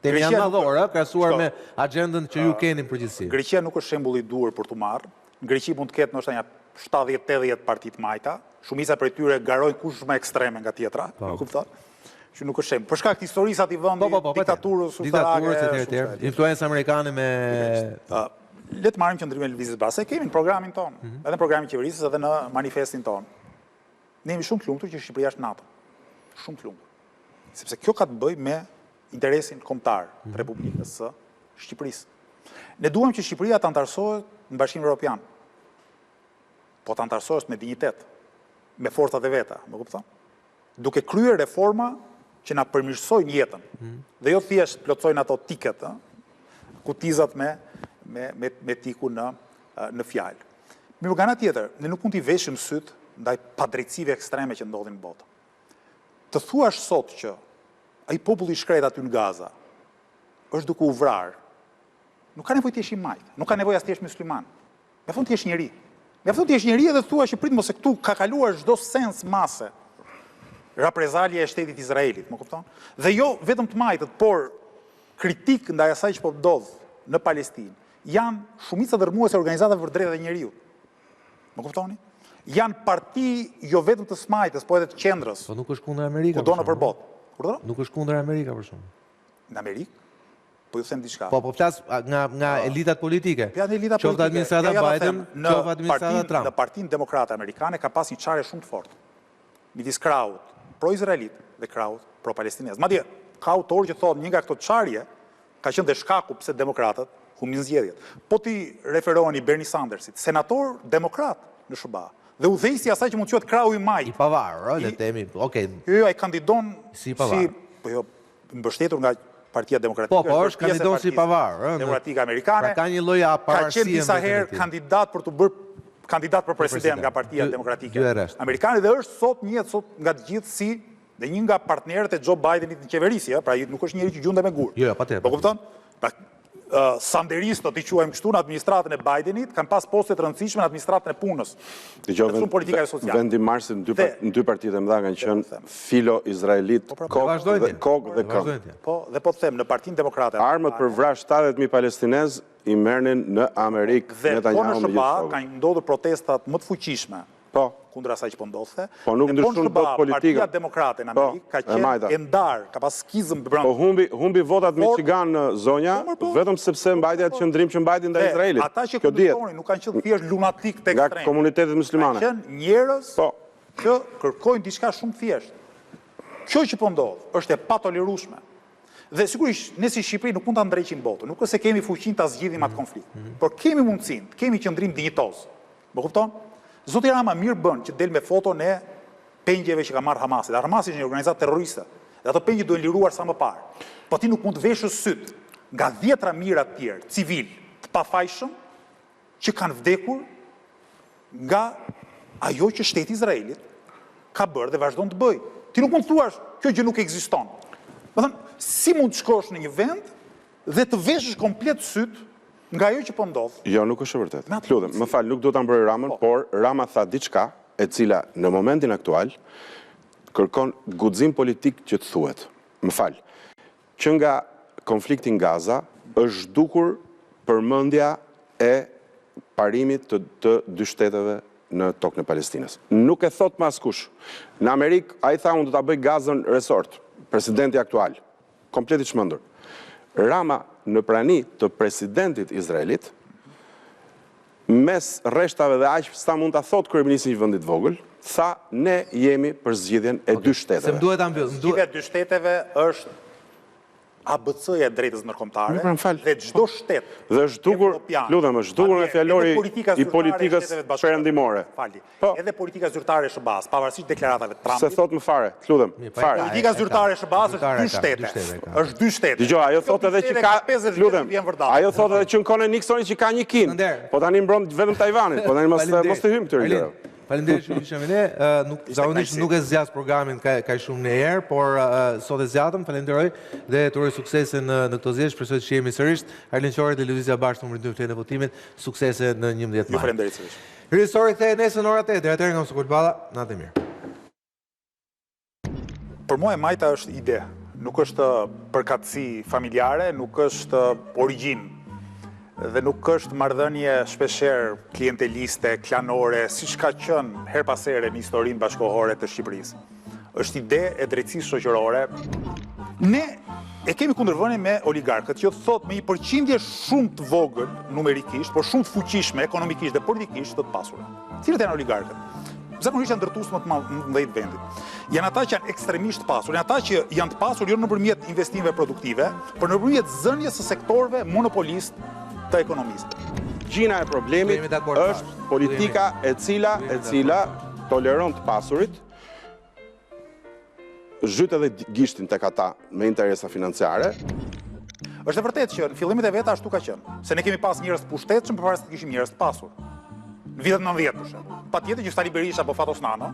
Temi janë madhore, krahasuar me agjendën që ju keni në përgjithësi. Greqia nuk është shembull i duhur për t'u marrë. Në Greqi mund të ketë ndoshta një 70-80 parti të majta, shumica prej tyre garojnë kush më ekstreme nga tjetra, e kupton? Që nuk është shembull. Për shkak të historisë atij vendi, diktaturës ushtarake, influencë amerikane me le të marrim qendrimin e lëvizjes bashkë. Kemi në programin ton, edhe në programin e qeverisë, edhe në manifestin ton. Ne jemi shumë të lumtur që Shqipëria është NATO. Shumë të lumtur. Sepse kjo ka të bëjë me interesin kombëtar të Republikës së Shqipërisë. Ne duam që Shqipëria të antarësohet në Bashkimin Evropian. Po të antarësohet me dinjitet, me forcat e veta, më kupton? Duke kryer reforma që na përmirësojnë jetën. Dhe jo thjesht plotsojnë ato tiket, kutizat me tiku në fjalë. Mirë, nga ana tjetër, ne nuk mund t'i veshim syt ndaj padrejtësive ekstreme që ndodhin në botë. të thuash sot që ai populli i shkret aty në Gaza është duke u vrarë, nuk ka nevojë të jesh i majt, nuk ka nevojë as të jesh musliman. Mjafton të jesh njeri. Mjafton të jesh njeri edhe thua që prit mos e këtu ka kaluar çdo sens mase. Reprezalja e shtetit Izraelit, më kupton? Dhe jo vetëm të majtët, por kritik ndaj asaj që po ndodh në Palestinë. Janë shumica dërmuese e organizatave për drejtat e njeriut. Më kuptoni? Janë parti jo vetëm të smajtës, po edhe të qendrës. Po nuk është kundër Amerikës. Kudo në përbot. Kurdo? Nuk është kundër Amerikës për shkak. Në Amerikë? Po ju them diçka. Po flas nga elitat politike. Janë elita politike. Qoftë administrata Biden, qoftë administrata Trump. Në Partinë Demokrate Amerikane ka pas një çarje shumë të fortë midis krahut pro-izraelit dhe krahut pro-palestinez. Madje ka autorë që thonë një nga këto çarje ka qenë dhe shkaku pse demokratët humbin zgjedhjet. Po ti referoheni Bernie Sandersit, senator demokrat në SBA. Dhe udhëheqësi i asaj që mund të quhet krahu i majt. I pavarur, le të themi, okay. Jo, ai kandidon si pavarur. Po jo, mbështetur nga Partia Demokratike. Po është kandidon si pavarur, Demokratike Amerikane. Pra ka një lloj aparësie. Ka qenë disa herë kandidat për të bërë kandidat për president nga Partia Demokratike Amerikane dhe është sot nga të gjithë si dhe një nga partnerët e Joe Bidenit në qeverisje, pra nuk është njëri që gjunde me gur. Jo, patjetër. Po kupton? Sanderistët, i quajmë kështu, në administratën e Bidenit, kanë pas poste të rëndësishme në administratën e punës. Shumë politika e sociale. Vendimarrësit në dy partitë e mëdha kanë qenë filo-izraelit, kokë dhe këmbë. Po, dhe po të them, në Partinë Demokrate. Armët për vrarë 70.000 palestinez i merrnin në Amerikë. Dhe po në SBA kanë ndodhur protestat më të fuqishme. Po. Kundra asaj që po ndodhte. Po nuk ndryshon dot politika. Partia Demokrate në Amerikë ka qenë e ndarë, ka pas skizëm brenda. Po humbi votat Michigan në zonja, vetëm sepse mbajtja atë qendrim që mbajtin ndaj Izraelit. Ata që kundërshtonin nuk kanë qenë thjesht lunatik të ekstrem. Nga komunitetet muslimane. Kanë qenë njerëz që kërkojnë diçka shumë thjesht. Kjo që po ndodh është e patolerueshme. Dhe sigurisht ne si Shqipëri nuk mund ta ndreqim botën, nuk është se kemi fuqinë ta zgjidhim atë konflikt, por kemi mundësinë, kemi qendrim dinjitoz. Më kupton? Zoti Rama mirë bën që del me foton e pengjeve që ka marrë Hamasi. Dhe Hamasi është një organizatë terroriste. Dhe ato pengje duhen liruar sa më parë. Po ti nuk mund të veshësh syt nga 10 mijëra të tjerë civil të pafajshëm që kanë vdekur nga ajo që shteti i Izraelit ka bërë dhe vazhdon të bëjë. Ti nuk mund të thuash kjo gjë nuk ekziston. Do thënë, si mund të shkosh në një vend dhe të veshësh komplet syt nga ajo që po ndodh? Jo, nuk është e vërtetë. Lutem, më fal, nuk do ta mbroj Ramën, por Rama tha diçka e cila në momentin aktual kërkon guxim politik që të thuhet. Më fal. Që nga konflikti në Gaza është zhdukur përmendja e parimit të dy shteteve në tokën e Palestinës. Nuk e thot më askush. Në Amerikë ai tha unë do ta bëj Gazën resort, presidenti aktual, komplet i çmendur. Rama në prani të presidentit Izraelit, mes rreshtave dhe aq sa mund ta thot kryeministri i një vendi të vogël, tha ne jemi për zgjidhjen e dy shteteve. Se më duhet ta mbyll. Zgjidhja e dy shteteve është ABC-ja e drejtës ndërkombëtare dhe çdo shtet. Dhe është dukur, lutem, është dukur me fjalori i politikës perëndimore. Edhe politika zyrtare e SBA-s, pavarësisht deklaratave të Trumpit. Se thot më fare, lutem, fare. Politika zyrtare e SBA-s është dy shtete. Është dy shtete. Dgjoj, ajo thotë edhe që ka, lutem, ajo thotë edhe që në kohën e Nixonit që ka një kin. Po tani mbron vetëm Tajvanin, po tani mos të hym këtyre gjërave. Faleminderit që ishim ne. Zakonisht nuk e zgjat programin kaq shumë në herë, por sot e zgjatëm. Falenderoj dhe të uroj suksese në këto zgjedhje. Shpresoj të shihemi sërish. Arlen Qori dhe Lëvizja Bashkë numri 2 në votimin. Suksese në 11 maj. Ju falenderoj sërish. Ristori kthehet nesër në orën 8. Deri atëherë nga Sokol Balla, natë mirë. Për mua e majta është ide. Nuk është përkatësi familjare, nuk është origjinë. Dhe nuk është marrëdhënie shpeshherë klienteliste, klanore, siç ka qenë her pas here në historinë bashkëkohore të Shqipërisë. Është ide e drejtësisë shoqërore. Ne e kemi kundërvënie me oligarkët, që thotë me një përqindje shumë të vogël numerikisht, por shumë të fuqishme ekonomikisht dhe politikisht të pasurë. Cilët janë oligarkët? Zakonisht janë ndërtues më të mëdhenj të vendit. Janë ata që janë ekstremisht pasur, janë ata që janë të pasur jo nëpërmjet investimeve produktive, por nëpërmjet zënjes së sektorëve monopolist të ekonomisë. Gjina e problemit është politika e cila toleron të pasurit, zhyt edhe gishtin tek ata me interesa financiare. Është e vërtetë që në fillimet e veta ashtu ka qenë, se ne kemi pas njerëz të pushtetshëm përveç se kishim njerëz të pasur. Në vitet 90 për shembull. Patjetër që Sali Berisha apo Fatos Nano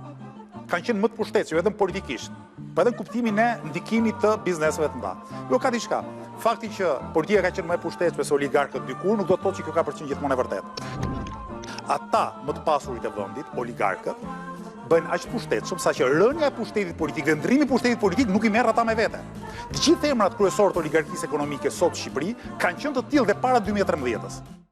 kanë qenë më të pushtetshëm, jo vetëm politikisht, por edhe në kuptimin e ndikimit të bizneseve të mëdha. Jo ka diçka. Fakti që politika ka qenë më e pushtetshme se oligarkët dikur nuk do të thotë që kjo ka përqindje gjithmonë e vërtetë. Ata më të pasurit e vendit, oligarkët, bëjnë aq të pushtetshëm saqë rënja e pushtetit politik dhe ndrimi i pushtetit politik nuk i merr ata me vete. Të gjithë emrat kryesorë të oligarkisë ekonomike sot në Shqipëri kanë qenë të tillë dhe para 2013-s.